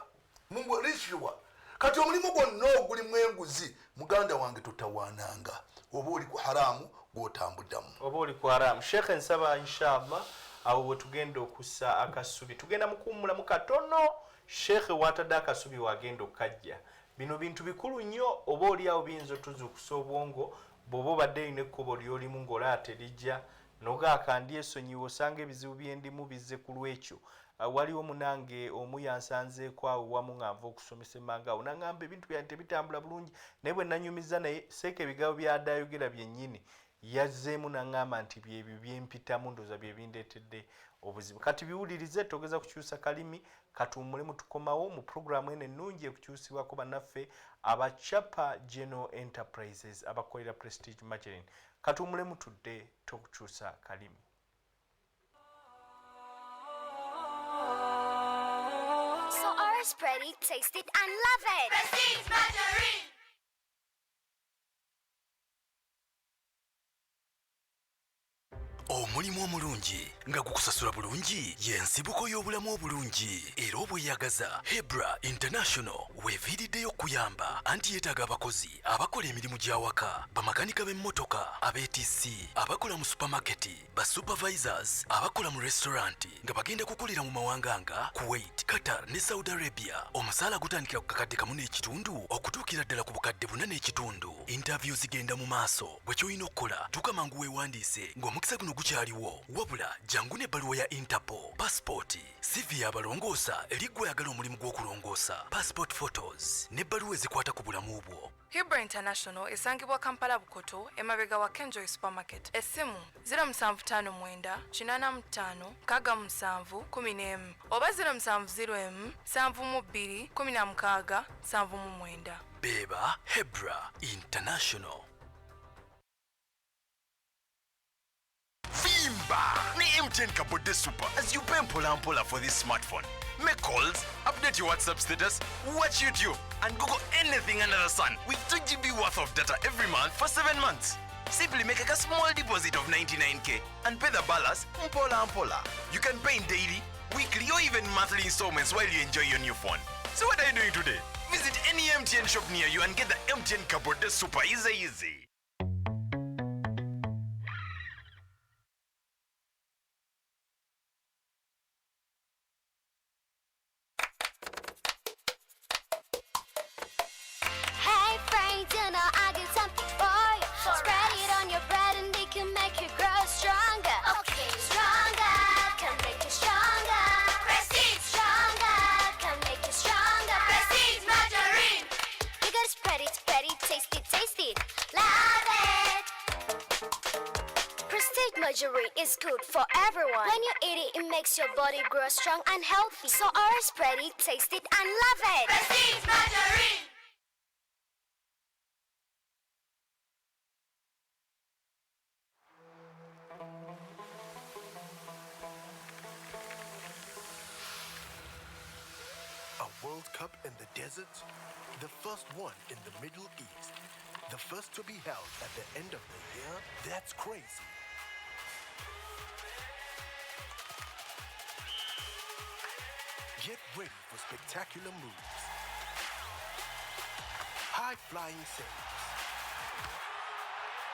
Mungu rishwa kati omulimu gwonna ogulimu enguzi muganda wange totawaananga oba oli ku haramu gw'otambuddamu oba oli ku haramu. Sheikh nsaba inshallah awo bwe tugenda okussa akasubi tugenda mukummulamu katono Sheikh watadde akasubi wagenda okajja. Bino bintu bikulu nnyo oba oli awo biyinza otuzuukusa obwongo bw'oba obadde olina ekkubo ly'olimu ng'olaate lijja nogaaka ndiesonyiwa osanga ebizibu byendimu bizze ku lwekyo. Waliwo munange omu yansanzeeko awo wamu nga nva okusomesa emmanga awo naŋŋamba ebintu byange tebitambula bulungi naye bwe nanyumiza naye seeka ebigambo byadde ayogera byennyini yazzeemu naŋŋamba nti byebyo byempitamu ndooza bye bindeetedde obuzibu. Kati biwulirize togeza kukyusa kalimi katummulemu tukomawo mu puroguramu eno ennungi ekukyusibwako bannaffe aba Chapa General Enterprises abakolera Prestige Margarine. Katummulemu tudde tokukyusa kalimi. So ours pretty, taste it and love it. Prestige Margarine. Omulimu omulungi nga gukusasula bulungi y'ensibuko y'obulamu obulungi era obweyagaza. Hebra International weeviiriddeyo okuyamba anti yeetaaga abakozi abakola emirimu gy'awaka, bamakanika b'emmotoka, abeetissi, abakola mu supamaketi, basupervisors, abakola mu restauranti nga bagenda kukolera mu mawanga nga Kuwait, Qatar ne Saudi Arabia. Omusaala gutandikira ku kakadde kamu n'ekitundu okutuukira ddala ku bukadde 4 n'ekitundu. Interview zigenda mu maaso. Bwe ky'olina okukola tuuka mangu weewandiise ng'omukisa guno gukyaliwo, wabula jangu n'ebbaluwa ya Interpol, passport, CV y'abalongoosa eri ggwe ayagala omulimu gw'okulongoosa, passport photos n'ebbaluwa ezikwata ku bulamu bwo. Hebra International esangibwa Kampala Bukoto emabega wa Kenjoy Supermarket. Essimu 0759 85 67 oba 0701 72 16 79. Beba Hebra International. Vimba ni MTN Kabode Super as you pay mpola for this smartphone. Make calls, update your WhatsApp status, watch YouTube, and Google anything under the sun with 2 GB worth of data every month for 7 months. Simply make a small deposit of 99k and pay the balance mpola. You can pay in daily, weekly, or even monthly installments while you enjoy your new phone. So what are you doing today? Visit any MTN shop near you and get the MTN Kabode Super easy. Hey friends, you know I got something for you. Spread it on your bread and it can make you grow stronger. Okay, stronger can make you stronger. Prestige stronger can make you stronger. Prestige Margarine. You gotta spread it, taste it, love it. Prestige Margarine is good for everyone. When you eat it, it makes your body grow strong and healthy. So ours spread it, taste it, and love it. Prestige Margarine. A World Cup in the desert, the first one in the Middle East, the first to be held at the end of the year. That's crazy. Get ready for spectacular moves, high-flying saves,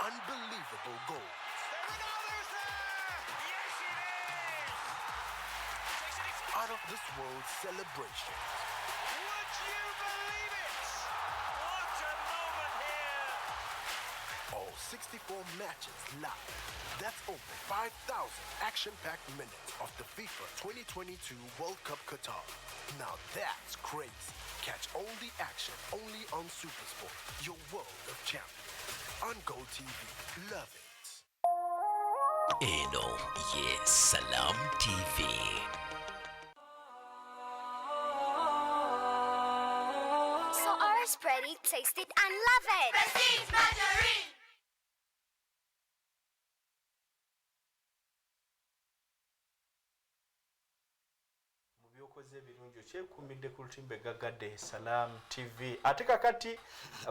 unbelievable goals, out-of-this-world celebrations. Would you believe it? What a moment here! All 64 matches live. That's over 5,000 action-packed minutes of the FIFA 2022 World Cup Qatar. Now that's crazy. Catch all the action only on SuperSport, your world of champions. On GoTV. Love it. Eno ye Salam TV. So ours spread it, taste it, and love it. Prestige Margarine. Mubyokoze ebirungi okyekuumidde ku lutimbe gaggadde Salam TV. Ate kakati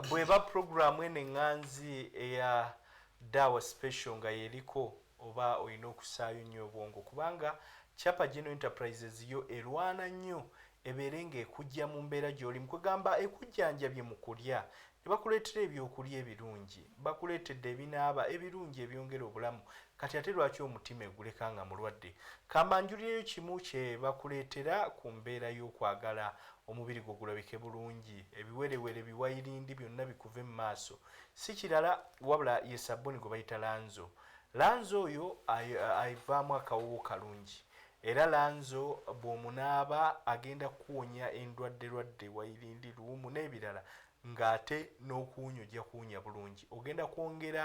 bweba programu eno eŋŋanzi eya Dawa Special nga yeriko oba olina okusaayo nnyo obwongo kubanga Chapa General Enterprises yo erwana nnyo ebeere ng'ekujja mu mbeera gy'oli mukugamba ekujjanjabye mu kulya ne bakuleetera ebyokulya ebirungi bakuleetedde ebinaaba ebirungi ebyongera obulamu kati ate lwaki omutima eguleka nga mulwadde kambanjulireyo kimu kye bakuleetera ku mbeera y'okwagala omubiri gwo gulabike bulungi ebiwerewere biwayirindi byonna bikuve mu maaso si kirala wabula ye sabbuuni gwe bayita lanzo oyo ayivaamu akawoowo kalungi era lanzo bw'omunaaba agenda kuwonya endwadde wayirindi luwumu n'ebirala ng'ate n'okuwunya ojja kuwunya bulungi ogenda kwongera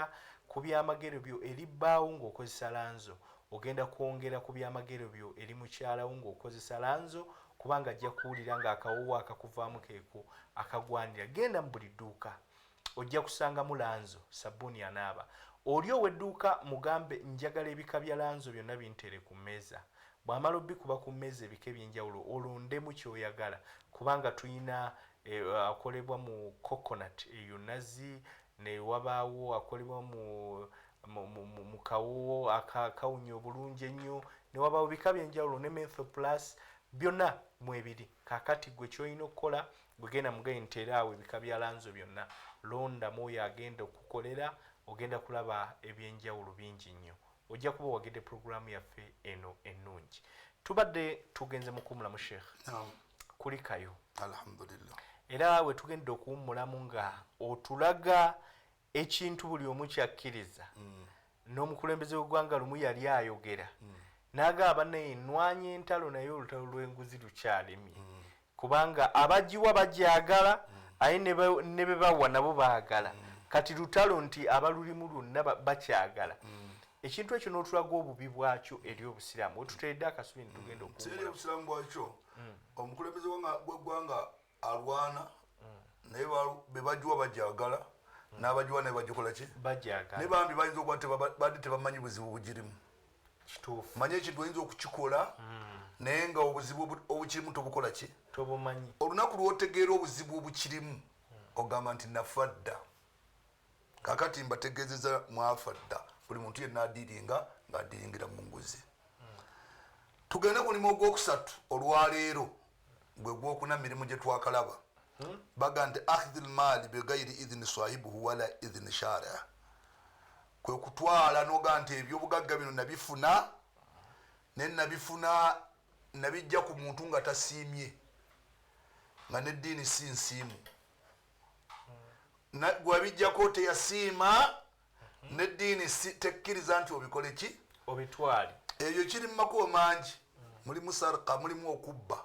ku byamagero byo eri bbaawo ng'okozesa lanzo ogenda kwongera ku byamagero byo eri mukyalawo ng'okozesa lanzo kubanga ajja kuwulira ng'akawoowo akakuvaamu keeko akagwanira genda mu buli dduuka ojja kusangamu lanzo sabbuuni anaaba oli ow'edduuka mugambe njagala ebika bya lanzo byonna bintere ku mmeeza bw'amala obbikuba ku mmeeza ebika eby'enjawulo olondemu kyoyagala kubanga tulina akolebwa mu coconut eyo nazi ne wabaawo akolebwa mu kawoowo akawunya obulungi ennyo ne wabaawo bika by'enjawulo ne menthol plus byonna mwebiri kakati gwe kyolina okukola gwegenda mugayi nteraawo ebika bya lanzo byonna londamu oyo agenda okukolera ogenda kulaba ebyenjawulo bingi nnyo ojja kuba wagedde puroguramu yaffe eno ennungi tubadde tugenze mukuumulamu sheekh kuli kayo alhamdulillah era we tugenda okuwummulamu nga otulaga ekintu buli omu kyakkiriza n'omukulembeze w'eggwanga lumu yali ayogera n'agamba naye nnwanya entalo naye olutalo lw'enguzi lukyalemye kubanga abagiwa bagyagala aye ne be bawa nabo baagala kati lutalo nti abalulimu lwonna bakyagala ekintu ekyo n'otulaga obubi bwakyo eri obusiraamu wetuteredde akasubi nitugenda okuwummula obusiraamu bwakyo omukulembeze w'eggwanga alwana naye be bagiwa bagyagala n'abagiwa naye bagikola ki naye bambi bayinza okuba badde tebamanyi buzibu bugirimu manyi ekintu oyinza okukikola naye nga obuzibu obukirimu tobukola ki tobumanyi olunaku lwotegeera obuzibu obukirimu ogamba nti nafa dda kakati mbategeezeza mwafa dda buli muntu yenna adiringa ng'adiringira mu nguzi tugende ku mulimu ogwokusatu olwaleero gwe gwokuna mirimu gye twakalaba baga nti akhdhi lmaali begayiri idhini swahibuhu wala idhini shari'a kwe kutwala noga nti ebyobugagga bino nabifuna ne nabifuna nabijja ku muntu nga tasiimye nga neddiini si nsiimu gwabijjako teyasiima neddiini tekkiriza nti obikole ki obitwale ebyo kiri mu makubo mangi mulimu sarqa mulimu okubba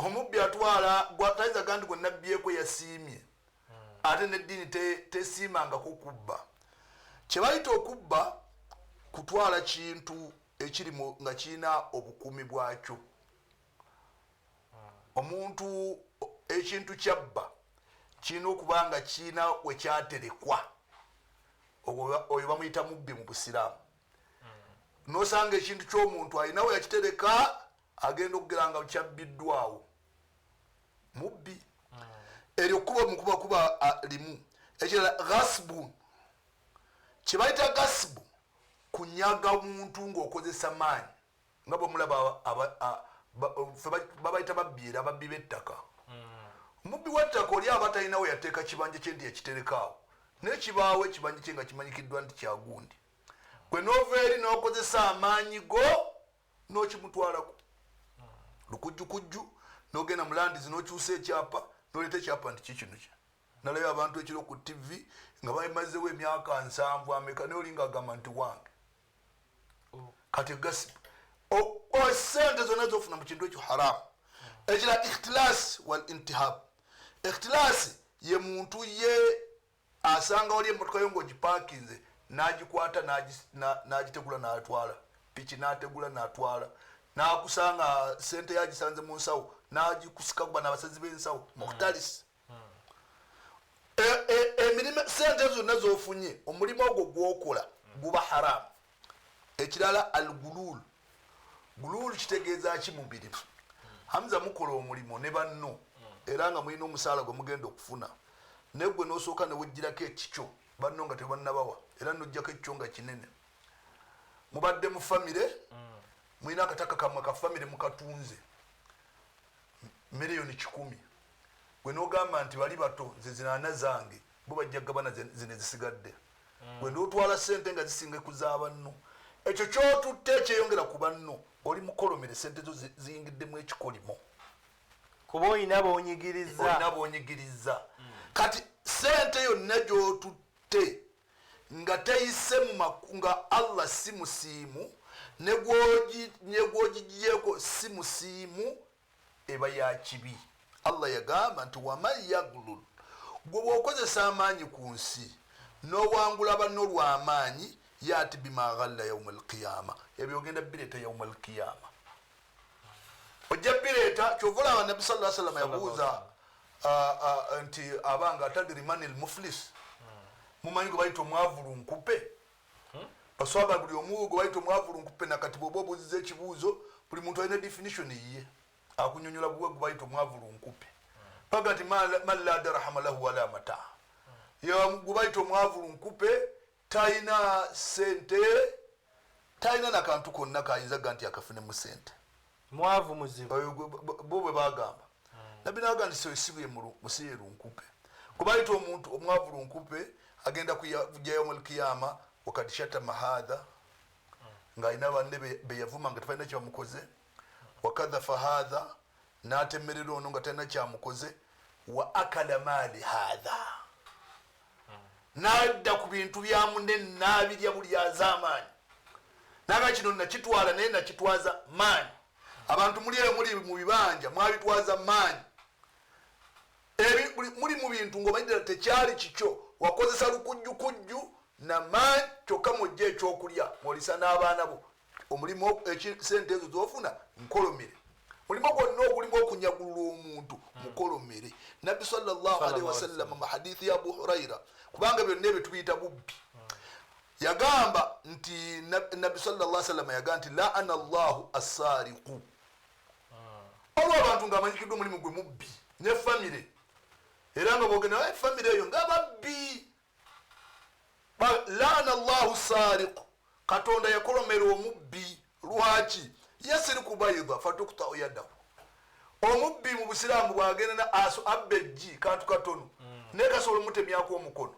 omubbi atwala gwatayinza gandi gwe nabbyeko yasiimye ate neddiini tesiimangako kubba kyebayita okubba kutwala kintu ekiri nga kirina obukuumi bwakyo omuntu ekintu kyabba kirina okuba nga kirina wekyaterekwa oyo bamuyita mubbi mu busiraamu nosanga ekintu ky'omuntu alina we yakitereka agenda okugera nga kyabbiddwawo mubbi eryo kuba limu ekirala gasbu kyebayita gasbu kunyaga muntu ng'okozesa maanyi nga bwemulaba babayita babbiira ababbi b'ettaka omubbi w'ettaka oli aba talina we yateeka kibanja kye ndi yakiterekaawo n'ekibaawo ekibanja kye nga kimanyikiddwa nti kyagundi gwe noova eri n'okozesa amaanyi go n'okimutwalako lukujjukujju n'ogenda mu landizi n'okyusa ekyapa n'oleeta ekyapa nti kikino kye nalayo abantu ekiro ku tv nga bamazewo emyaka 7 ameka neoli nga agamba nti wange kati gasibu sente zonna zofuna mu kintu ekyo haramu ekira ikhtilasi wal intihab ikhtilasi ye muntu ye asanga oli emotoka yo ng'ogipakinze n'agikwata n'agitegula n'atwala piki n'ategula n'atwala n'akusanga sente yagisanze mu nsawo n'agikusika kuba n'abasazi b'ensawo mukhtalisi emirimu sente zonna z'ofunye omulimu ogwo gwokola guba haramu ekirala al gululu gululu kitegeeza ki mu mirimu hamza mukola omulimu ne banno era nga mulina omusaala gwe mugenda okufuna naye gwe n'osooka ne wejjirako ekikyo banno nga tebannabawa era nojjako ekikyo nga kinene mubadde mu famire mulina akataka kamwe ka famire mukatunze miliyoni 100 gwe n'ogamba nti bali bato ze zinaana zange bo bajja gabana zine zisigadde gwe n'otwala sente nga zisinga kuzabanno ekyo kyotutte ekyeyongera ku banno oli mukolomere sente zo ziyingiddemu ekikolimo kuba olina bonyigiriza kati sente yonna gyotutte nga teyise nga Allah si musiimu ne gwogigiyeko si musiimu eba ya kibi. Allah yagamba nti waman yaglul gwe bw'okozesa amaanyi ku nsi n'owangula banno lw'amaanyi yaati bima ghalla yauma alqiyama ebyo ogenda bireeta yauma alqiyama ojja bireeta kyova olaba nabbi sallallahu alaihi wasallam yabuuza nti abanga atadiri mani almuflis mumanyi gwe bayita omwavulu nkupe baswaba buli omu gwe bayita omwavulu nkupe nakati bw'oba obuuziza ekibuuzo buli muntu alina definition yiye akunyonyola bwe gwe bayita omwavulu nkupe paga nti man la darahama lahu wala mata gwe bayita omwavulu nkupe talina sente talina nakantu konna kayinzaga nti akafune mu sente mwavu muzibu bo bwe bagamba nabbi naga nti sibye musiyeru nkupe kubayita omuntu omwavulu nkupe agenda kujja yauma alqiyama wakati shatama hadha ng'alina banne be yavuma nga tefalina kyamukoze wakadhafa hadha n'atemerera ono nga talina kyamukoze wa akala maali hadha n'adda ku bintu bya munne n'abirya buli azaamaanyi naga kino nakitwala naye nakitwaza maanyi abantu muliyo muli mu bibanja mwabitwaza maanyi muli mu bintu ng'omanyidira tekyali kikyo wakozesa lukujjukujju na maanyi kyokka mujja ekyokulya mwolisa n'abaana bo omulimu sente ezo zofuna nkolomere mulimu gwonna ogulimu okunyagulula omuntu mukolomere nabbi sallallahu alaihi wasallam mu hadithi ya Abu Huraira kubanga byonna ebyo tubiyita bubbi yagamba nti nabbi sallallahu alaihi wasallam yagamba nti la'ana Allahu as-sariqu olwo abantu ng'amanyikiddwa omulimu gwe mubbi ne famire era nga bwogenda famire eyo nga babbi la'ana Allahu as-sariqu katonda yakolomera omubbi lwaki yasiriku bayida fatukuta yadahu omubbi mu busiraamu bwagenda na aso abbeji kantu katono ne kasobola mutemyako omukono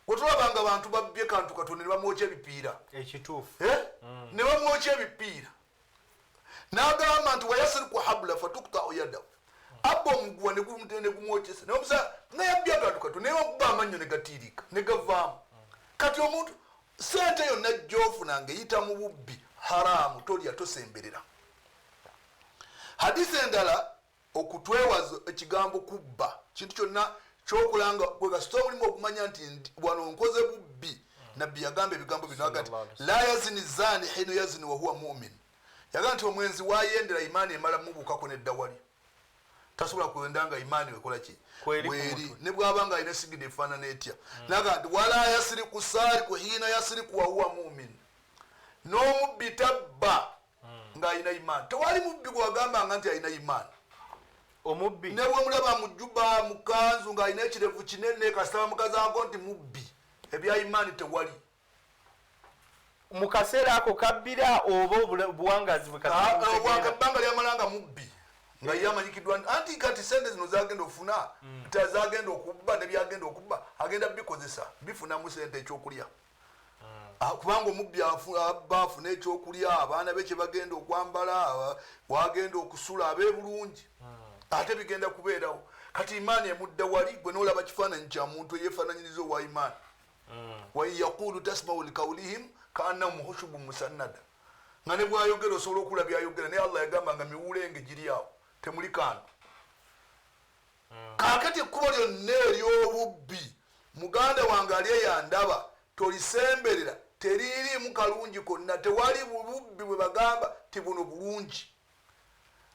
gwetulabanga abantu babbye kantu katono ne bamwokya ebipiira ekituufu ne bamwokya ebipiira n'agamba nti wayasiriku habula fatukuta yadahu abba omuguwa ne gumwokyesa naye omusa nayabbye akantu katono naye wakuba amannyo ne gatiirika ne gavaamu kati omuntu sente yonna gyofuna ng'eyita mu bubbi haramu tolya tosemberera. Hadisi endala okutwewaza ekigambo kubba kintu kyonna kyokulanga bwegasita omulimu okumanya nti wano nkoze bubbi nabbi yagamba ebigambo bino agati la yazini zani hino yazini wahuwa mumin yagamba nti omwenzi wayendera imaani emala mubukako neddawali tasobola kwendanga imaani wekola ki weri ne bwabanga alina sigidi efaanana etya naga nti wala yasiriku saariku hina yasiriku wahuwa mumin n'omubbi tabba ng'alina imaani tewali mubbi gwagambanga nti alina imaani omubbi ne bwemulaba mu jjuba mu kanzu ng'alina ekirevu kinene kasitaba mukazi ako nti mubbi ebya imaani tewali mu kaseera ako kabbira oba buwangazi bwakabbanga lyamalanga mubbi nga ye amanyikiddwa anti kati sente zino zagenda okufuna tazagenda okubba ne byagenda okubba agenda bikozesa bifunamu sente ekyokulya kubanga omubbi abba afuna ekyokulya abaana be kye bagenda okwambala wagenda okusula abe bulungi ate bigenda kubeerawo kati imaani emudda wali gwe noolaba kifaananyi kya muntu eyefaananyiriza owa imaani wain yaqulu tasmau likawulihim kaannahum hushubu musannada nga ne bwayogera osobola okula byayogera naye Allah yagamba nga miwulenge giri awo temuli kantu kaakati ekkubo lyonna ery'obubbi muganda wange ali eyandaba tolisemberera teririimu kalungi konna tewali bubbi bwe bagamba ti buno bulungi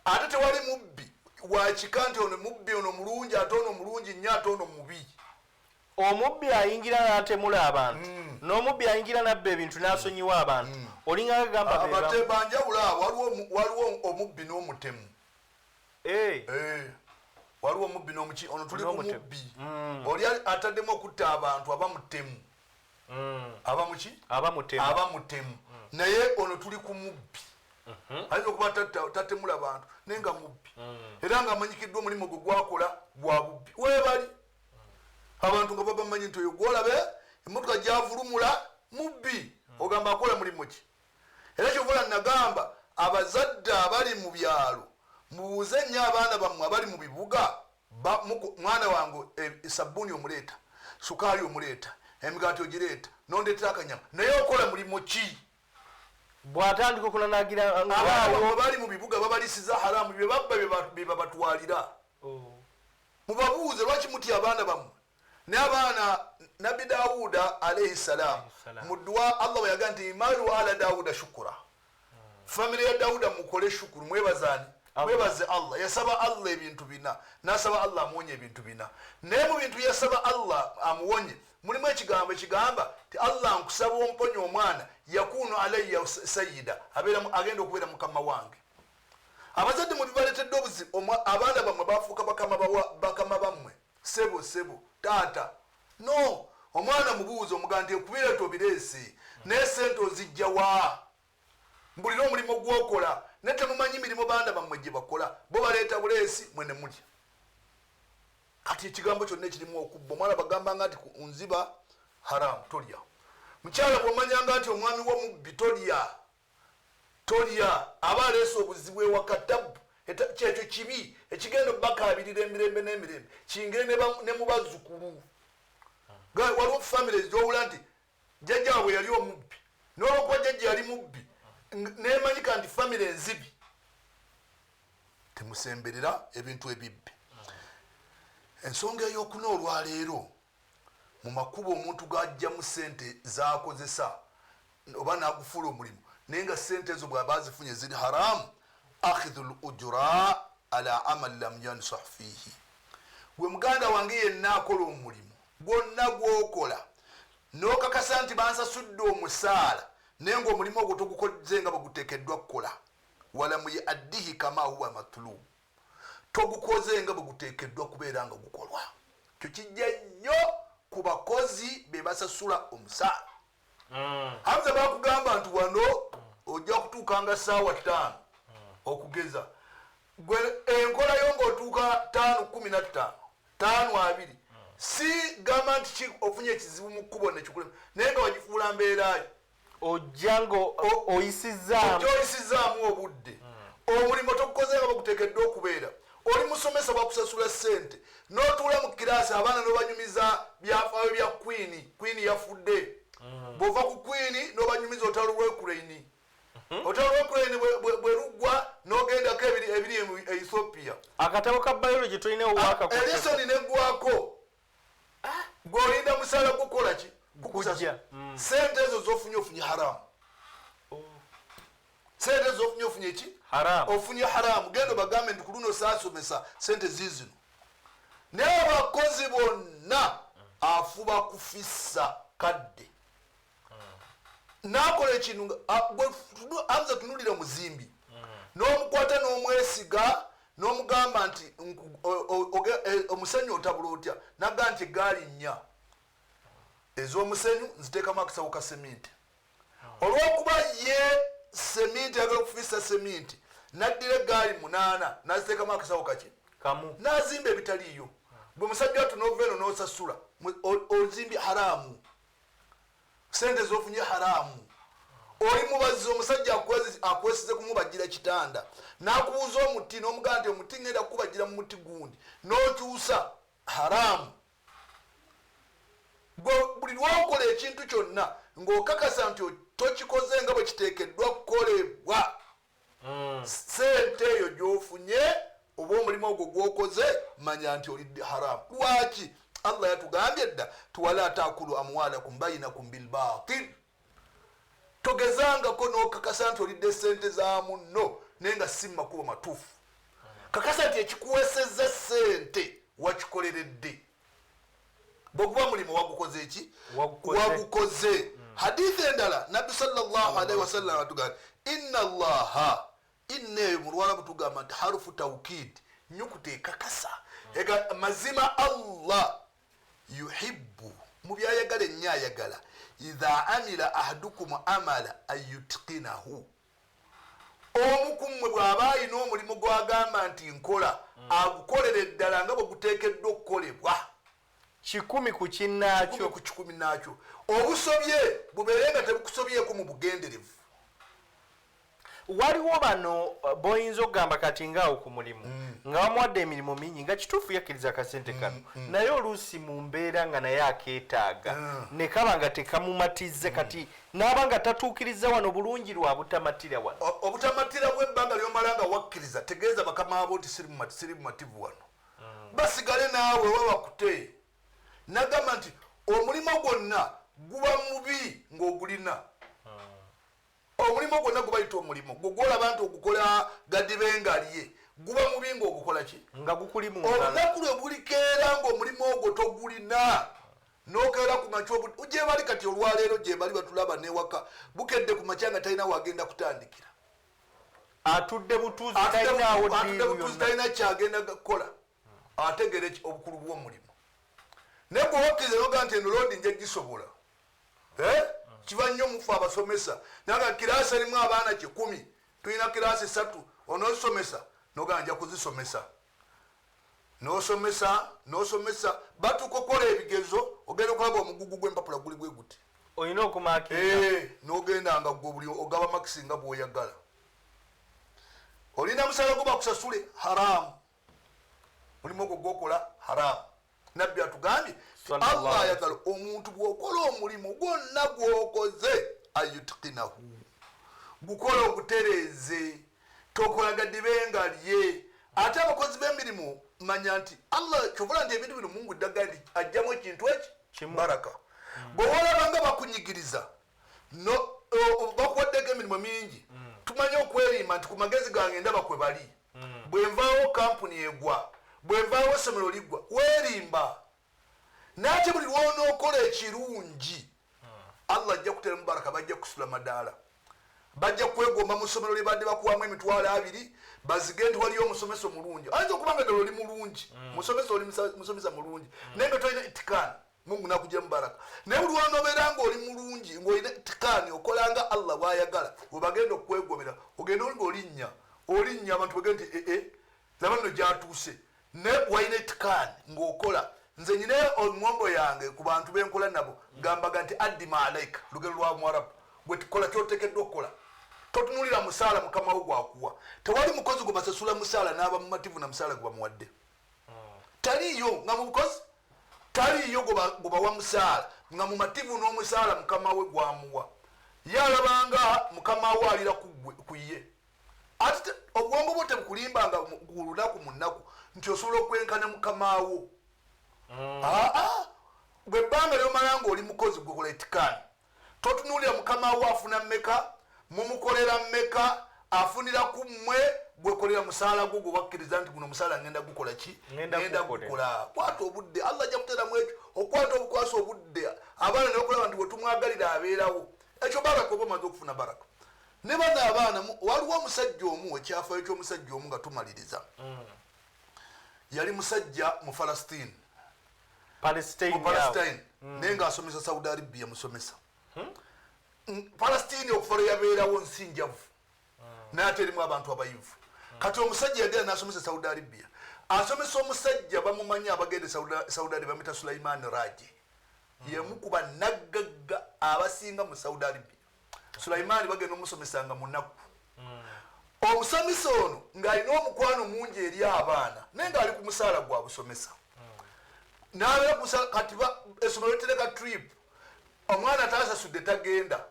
ate tewali mubbi wakika nti ono mubbi ono mulungi ate ono mulungi nnyo ate ono mubi omubbi ayingira n'atemula abantu n'omubbi ayingira n'abba ebintu n'asonyiwa abantu olinga agamba abate banjawulo abo waliwo omubbi n'omutemu waliwo omubbi n'omuki ono tuli ku mubbi oli ataddemu okutta abantu aba mutemu aba muki aba mutemu naye ono tuli ku mubbi ayinza okuba tatemula bantu naye nga mubbi era nga amanyikiddwa omulimu gwe gwakola gwa bubbi webali abantu nga babamanyi nti oyo gwolabe emotoka gyavulumula mubbi ogamba akola mulimu ki era kyovola nagamba abazadde abali mu byalo mubuuze nnyo abaana bammwe abali mu bibuga mwana wange esabbuuni omuleeta sukaali omuleeta emigaati ogireeta nondeetera akanyama naye okola mulimu ki bw'atandika okunanagira abaana bali mu bibuga babalisiza haramu byebabba byebabatwalira mubabuuze lwaki mutya abaana bammwe naye abaana nabbi Dawuda alayhi salaam mu dduwa Allah yaga nti imalu ala Dawuda shukura famire ya Dawuda mukole shukuru mwebazani mwebaze Allah yasaba Allah ebintu bina nasaba Allah amuwonye ebintu bina naye mu bintu yasaba Allah amuwonye mulimu ekigambo ekigamba ti Allah nkusaba omponye omwana yakunu alayya sayyida agenda okubeera mukama wange abazadde mu bibaleetedde obuzibu abaana bammwe bafuuka bakama bammwe sebo taata no omwana mubuuza omugamba nti ekubireeta obireese naye sente ozijja wa mbulira omulimu gwokola naye temumanyi mirimu baana bammwe gye bakola bo baleeta buleesi mwene mulya kati ekigambo kyonna ekirimu okubba omwana bagambanga nti nziba haramu tolya mukyala bwomanyanga nti omwami womubbi tolya aba aleese obuzibu ewakatabu kyekyo kibi ekigenda bakabirira emirembe n'emirembe kingire ne mubazzukulu waliwo famire gyowula nti jjajja waabwe yali omubbi n'olwokuba jjajja yali mubbi nemanyika nti famire enzibi temusemberera ebintu ebibbi ensonga eyokuna olwaleero mu makubo omuntu gajjamu sente zakozesa oba nagufuula omulimu naye nga sente ezo bwaba azifunye ziri haramu akhidhu lujura ala amal lam yansah fihi gwe muganda wange yenna akola omulimu gwonna gwokola nokakasa nti bansasudde omusaala naye nga omulimu ogwo togukoze nga bweguteekeddwa kukola walamu yaddihi kama huwa matlubu togukoze nga bweguteekeddwa kubeera nga gukolwa kyo kijja nnyo ku bakozi be basasula omusaala hamza bakugamba nti wano ojja kutuukanga ssaawa 5 okugeza gwe enkolayo ngaotuuka 5:15 5:20 si gamba nti ki ofunye ekizibu mu kkubo nekikulema naye nga wagifuula mbeerayo ojja nga oyisizaamu obudde omulimu togukoze nga baguteekeddwa okubeera oli musomesa bakusasula ssente n'otuula mu kiraasi abaana n'obanyumiza byafaayo bya kwini yafudde bw'ova ku kwini n'obanyumiza otalo lw'ekureni otalo lw'ekureni bwe luggwa n'ogendako ebiri e Ethiopia akatabo ka biology tolina owaka elisoni neggwako gw'olinda musaala gukola ki gukusasula sente ezo zofunye haramu sente ezo ofunye eki ofunye haramu genda bagambe nti ku luno saasomesa sente ziizino naye abakozi bonna afuba kufissa kadde nakola ekintu amza tunulira muzimbi n'omukwata n'omwesiga n'omugamba nti omusenyu otabula otya nagga nti egaali nnya ez'omusenyu nziteekamu akasawo ka seminti olw'okuba ye seminti agala okufissa seminti naddira egaali 8 naziteekamu akasawo kaki nazimba ebitaliiyo bwe musajja watu nova eno n'osasula ozimbi haramu sente zofunye haramu oli mubazi omusajja akwesize kumubagira kitanda nakubuuza omuti n'omugamba nti omuti ngenda kukubagira mu muti gundi n'okyusa haramu buli lwokola ekintu kyonna ng'okakasa nti tokikoze nga bwe kiteekeddwa kukolebwa sente eyo gy'ofunye oba omulimu ogwo gwokoze manya nti olidde haramu lwaki Allah yatugambye dda tuwala taakulu amwalakum bainakum bilbatil togezangako n'okakasa nti olidde sente za munno naye nga si makubo matuufu kakasa nti ekikuweesezza sente wakikoleredde bwokuba mulimu wagukoze eki wagukoze hadithi endala nabbi sallallahu alaihi wasallam atugamba inna allaha inneyo mu lwarabu tugamba nti harufu taukid nyukuta ekakasa mazima Allah yuhibbu mu byayagala ennyo ayagala idha amila ahadukum amala ayutqinahu omukumwe bw'aba alina omulimu gwagamba nti nkola agukolera eddala nga bwe guteekeddwa okukolebwa 10 ku kinnaakyo ku 10 nakyo obusobye bubeere nga tebukusobyeko mu bugenderevu. waliwo bano boyinza okugamba kati ngaawo ku mulimu nga bamuwadde emirimu mingi nga kituufu yakkiriza akasente kano naye oluusi mu mbeera nga naye akeetaaga ne kaba nga tekamumatizze kati n'aba nga tatuukiriza wano bulungi lwa butamatira wano. Obutamatira bw'ebbanga ly'omala nga wakkiriza tegeeza bakama abo nti siri mumativu wano basigale naawe wabakute nagamba nti omulimu gwonna guba mubi ng'ogulina. Omulimu gwonna gubayita omulimu gwolaba nti ogukola gadibengalye guba mubi ng'ogukola ki nga gukulimu olunaku lwe bulikeera ng'omulimu ogwo togulina n'okeera ku makya gye bali kati olwaleero gye bali batulaba n'ewaka bukedde ku makya nga talina wagenda kutandikira atudde butuuzi talina kyagenda kukola ategere obukulu bw'omulimu naye gwe wakkiriza noga nti eno loodi nja gisobola kiba nnyo mufu abasomesa naga kiraasi erimu abaana 10 tulina kiraasi 3 onoosomesa noga nja kuzisomesa nosomesa batuuka okukola ebigezo ogenda okulaba omugugu gw'empapula guli bwe guti olina okumaakira n'ogendanga gwe buli ogaba makisi nga bw'oyagala olina musaala gwo bakusasule haramu mulimu ogwo gwokola haramu. Nabbi atugambye Allah ayagala omuntu bw'okola omulimu gwonna gw'okoze ayutkinahu gukola ogutereeze tokolaga dibengalye. Ate abakozi b'emirimu manya nti Allah kyovula nti ebintu bino Mungu ddaga nti ajjamu ekintu eki baraka bwe walabanga bakunyigiriza bakuwaddeko emirimu mingi tumanye okwerimba nti ku magezi gange ndaba kwe bali bwe nvaawo kampuni egwa bwe nvaawo essomero liggwa weerimba naate buli lwonookola ekirungi Allah ajja kutera mu baraka bajja kusula madaala bajja kwegomba mu ssomero lye badde bakuwamu emitwalo 2 bazige nti waliyo omusomesa omulungi ayinza okubanga ddala oli mulungi musomesa oli musomesa mulungi naye nga tolina itikaani Mungu nakugira mu baraka naye buli lwonobeera nga oli mulungi ng'olina itikaani okolanga Allah bw'ayagala webagenda okwegomera ogenda oli ng'olinnya abantu bagenda nti laba nno gyatuuse ne walina itikaani ng'okola nze nyina engombo yange ku bantu benkola nabo gambaga nti addima alaika lugero lwa Mwarabu bwe tukola kyoteekeddwa okukola totunulira musaala mukama wo gwakuwa tewali mukozi gwe basasula musaala n'aba mumativu na musaala gwe bamuwadde taliiyo nga mu bukozi taliiyo gwe bawa musaala nga mumativu n'omusaala mukama we gwamuwa yalabanga mukama we alira ku ye ate obwongo bwo tebukulimbanga ku lunaku mu nnaku nti osobola okwenkana mukama wo bwe bbanga lyomala ng'oli mukozi gwekola itikaani totunulira mukama wo afuna mmeka mumukolera mmeka afunira ku mmwe gwekolera musaala gwo gwe bakkiriza nti guno musaala ngenda gukola ki ngenda gukola kwata obudde Allah ajja kuteeramu ekyo okwata obukwasa obudde abaana neokulaba nti wetumwagalira abeerawo ekyo baraka oba omaze okufuna baraka ne bana abaana waliwo omusajja omu ekyafaayo ky'omusajja omu nga tumaliriza yali musajja mu Palestine naye ng'asomesa Saudi Arabia musomesa Palestine okufalo yabeerawo nsi njavu naye ate erimu abantu abayivu kati omusajja yagenda n'asomesa Saudi Arabia asomesa omusajja bamumanyi abagende Saudi Arabia bamuyita Sulaiman Raji yemukuba naggagga abasinga mu Saudi Arabia Sulaiman bagenda omusomesanga mu nnaku omusomesa ono ng'alina omukwano mungi eri abaana naye ng'ali ku musaala gwa busomesa n'abeera ku musaala kati essomero litereka trip omwana taasasudde tagenda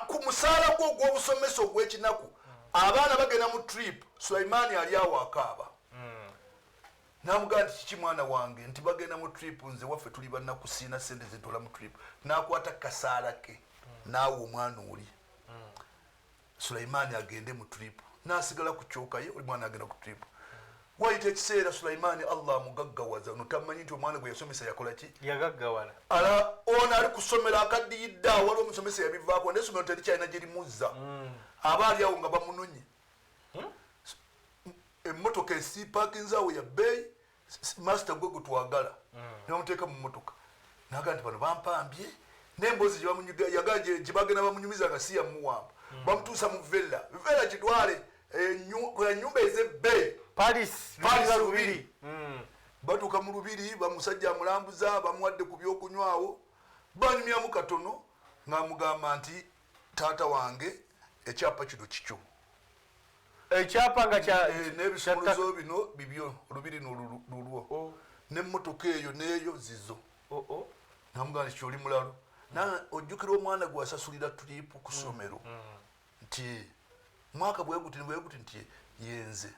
ku musaala gwo ogw'obusomesa ogw'ekinaku abaana bagenda mu trip Sulaiman ali awo akaaba n'amugamba nti kiki mwana wange nti bagenda mu trip nze waffe tuli bannaku siina sente zentola mu trip n'akwata kasaala ke naawe omwana oli Sulaiman agende mu trip n'asigala ku kyoka ye oli mwana agenda ku trip wayita ekiseera Sulaiman Allah amugaggawaza notamanyi nti omwana gwe yasomesa yakola ki yagaggawala ono ali kusomera akadiyidde awo waliwo omusomesa yabivaako naye essomero terikyalina gye limuzza aba ali awo nga bamunonye emmotoka esipaakinzaawo ya bbeeyi masita gwe gwe twagala ne bamuteeka mu mmotoka naga nti bano bampambye n'emboozi yaganje gibagenda bamunyumiza nga si yamuwamba bamutuusa mu vella kitwale ennyumba ez'ebbe Paris Lubiri. batuuka mu Lubiri bamusajja amulambuza bamuwadde ku byokunywawo banyumyamu katono ng'amugamba nti taata wange ekyapa kino kikyo ekyapa nga n'ebisumuluzo bino bibyo Lubiri nolulwo n'emmotoka eyo n'eyo zizo namugamba nti kyoli mulalo ojjukira omwana gwe wasasulira tulipu ku ssomero nti mwaka bweguti nti yenze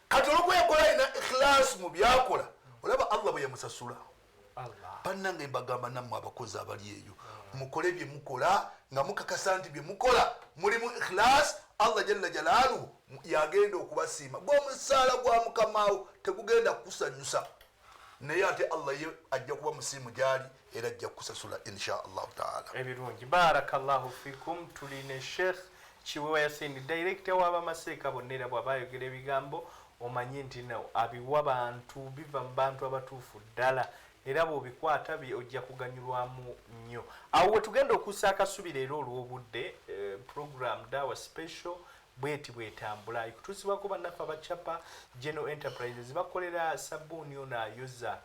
kati olwokwekola ina ikhilasi mu byakola olaba Allah bwe yamusasula bannange mbagamba nammwe abakozi abali eyo mukole bye mukola nga mukakasa nti bye mukola mulimu ikhilasi Allah jalla jalaaluhu yagenda okubasiima gw'omusaala gwa mukamaawo tegugenda kukusanyusa naye ate Allah ye ajja kuba musiimu gyali era ajja kukusasula insha Allahu taala. Ebirungi, barakallahu fikum. Tuline Sheikh Kiwewa Yasin, director w'abamaseeka bonna, era bw'aba ayogera ebigambo omanye nti abiwa bantu biva mu bantu abatuufu ddala, era bw'obikwata ojja kuganyulwamu nnyo. Awo we tugenda okussa akasubi leero olw'obudde, program dawa special bweti bwetambula ikutusibwako bannaffe abacapa General Enterprises bakolera sabbuuni ono ayoza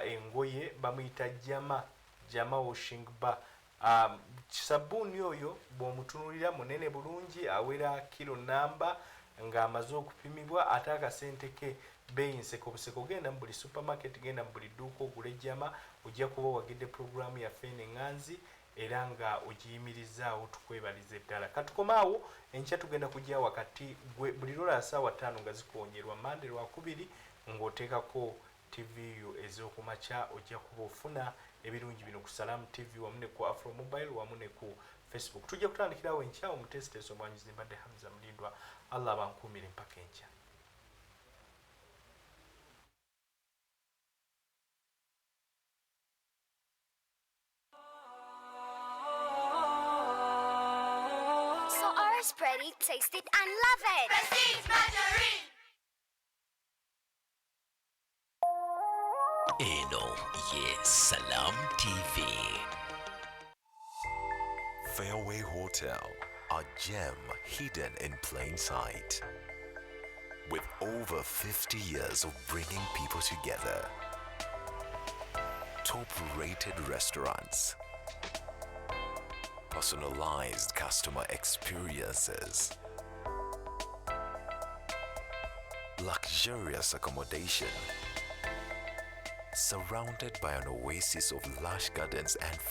engoye bamuyita jama washing bar. Sabbuuni oyo bw'omutunulira munene bulungi, awera kilo namba ng'amaze okupimibwa, ate akasente ke beeyi nsekobuseko. Genda mu buli supermarket, genda mu buli dduuka ogula ejjama, ojja kuba wagidde programu yaffe n'enganzi era nga ogiyimirizaawo. Tukwebaliza ddala. Katukomaawo enkya tugenda kujja wakati buli lwola ssaawa 5 nga zikoonyerwa Monday Lwakubiri ng'oteekako TV ez'okumakya, ojja kuba ofuna ebirungi bino ku Salam TV wamu ne ku Afro Mobile wamu ne ku Facebook. Tujja kutandikirawo enkya omutesiteeso omwanyizi mbadde Hamza Mulindwa. Allah abankuumire mpaka enkya. So ours pretty, taste it and love it. Prestige Margarine. Eno ye Salam TV. Fairway Hotel, a gem hidden in plain sight. With over 50 years of bringing people together. Top-rated restaurants. Personalized customer experiences. Luxurious accommodation. Surrounded by an oasis of lush gardens and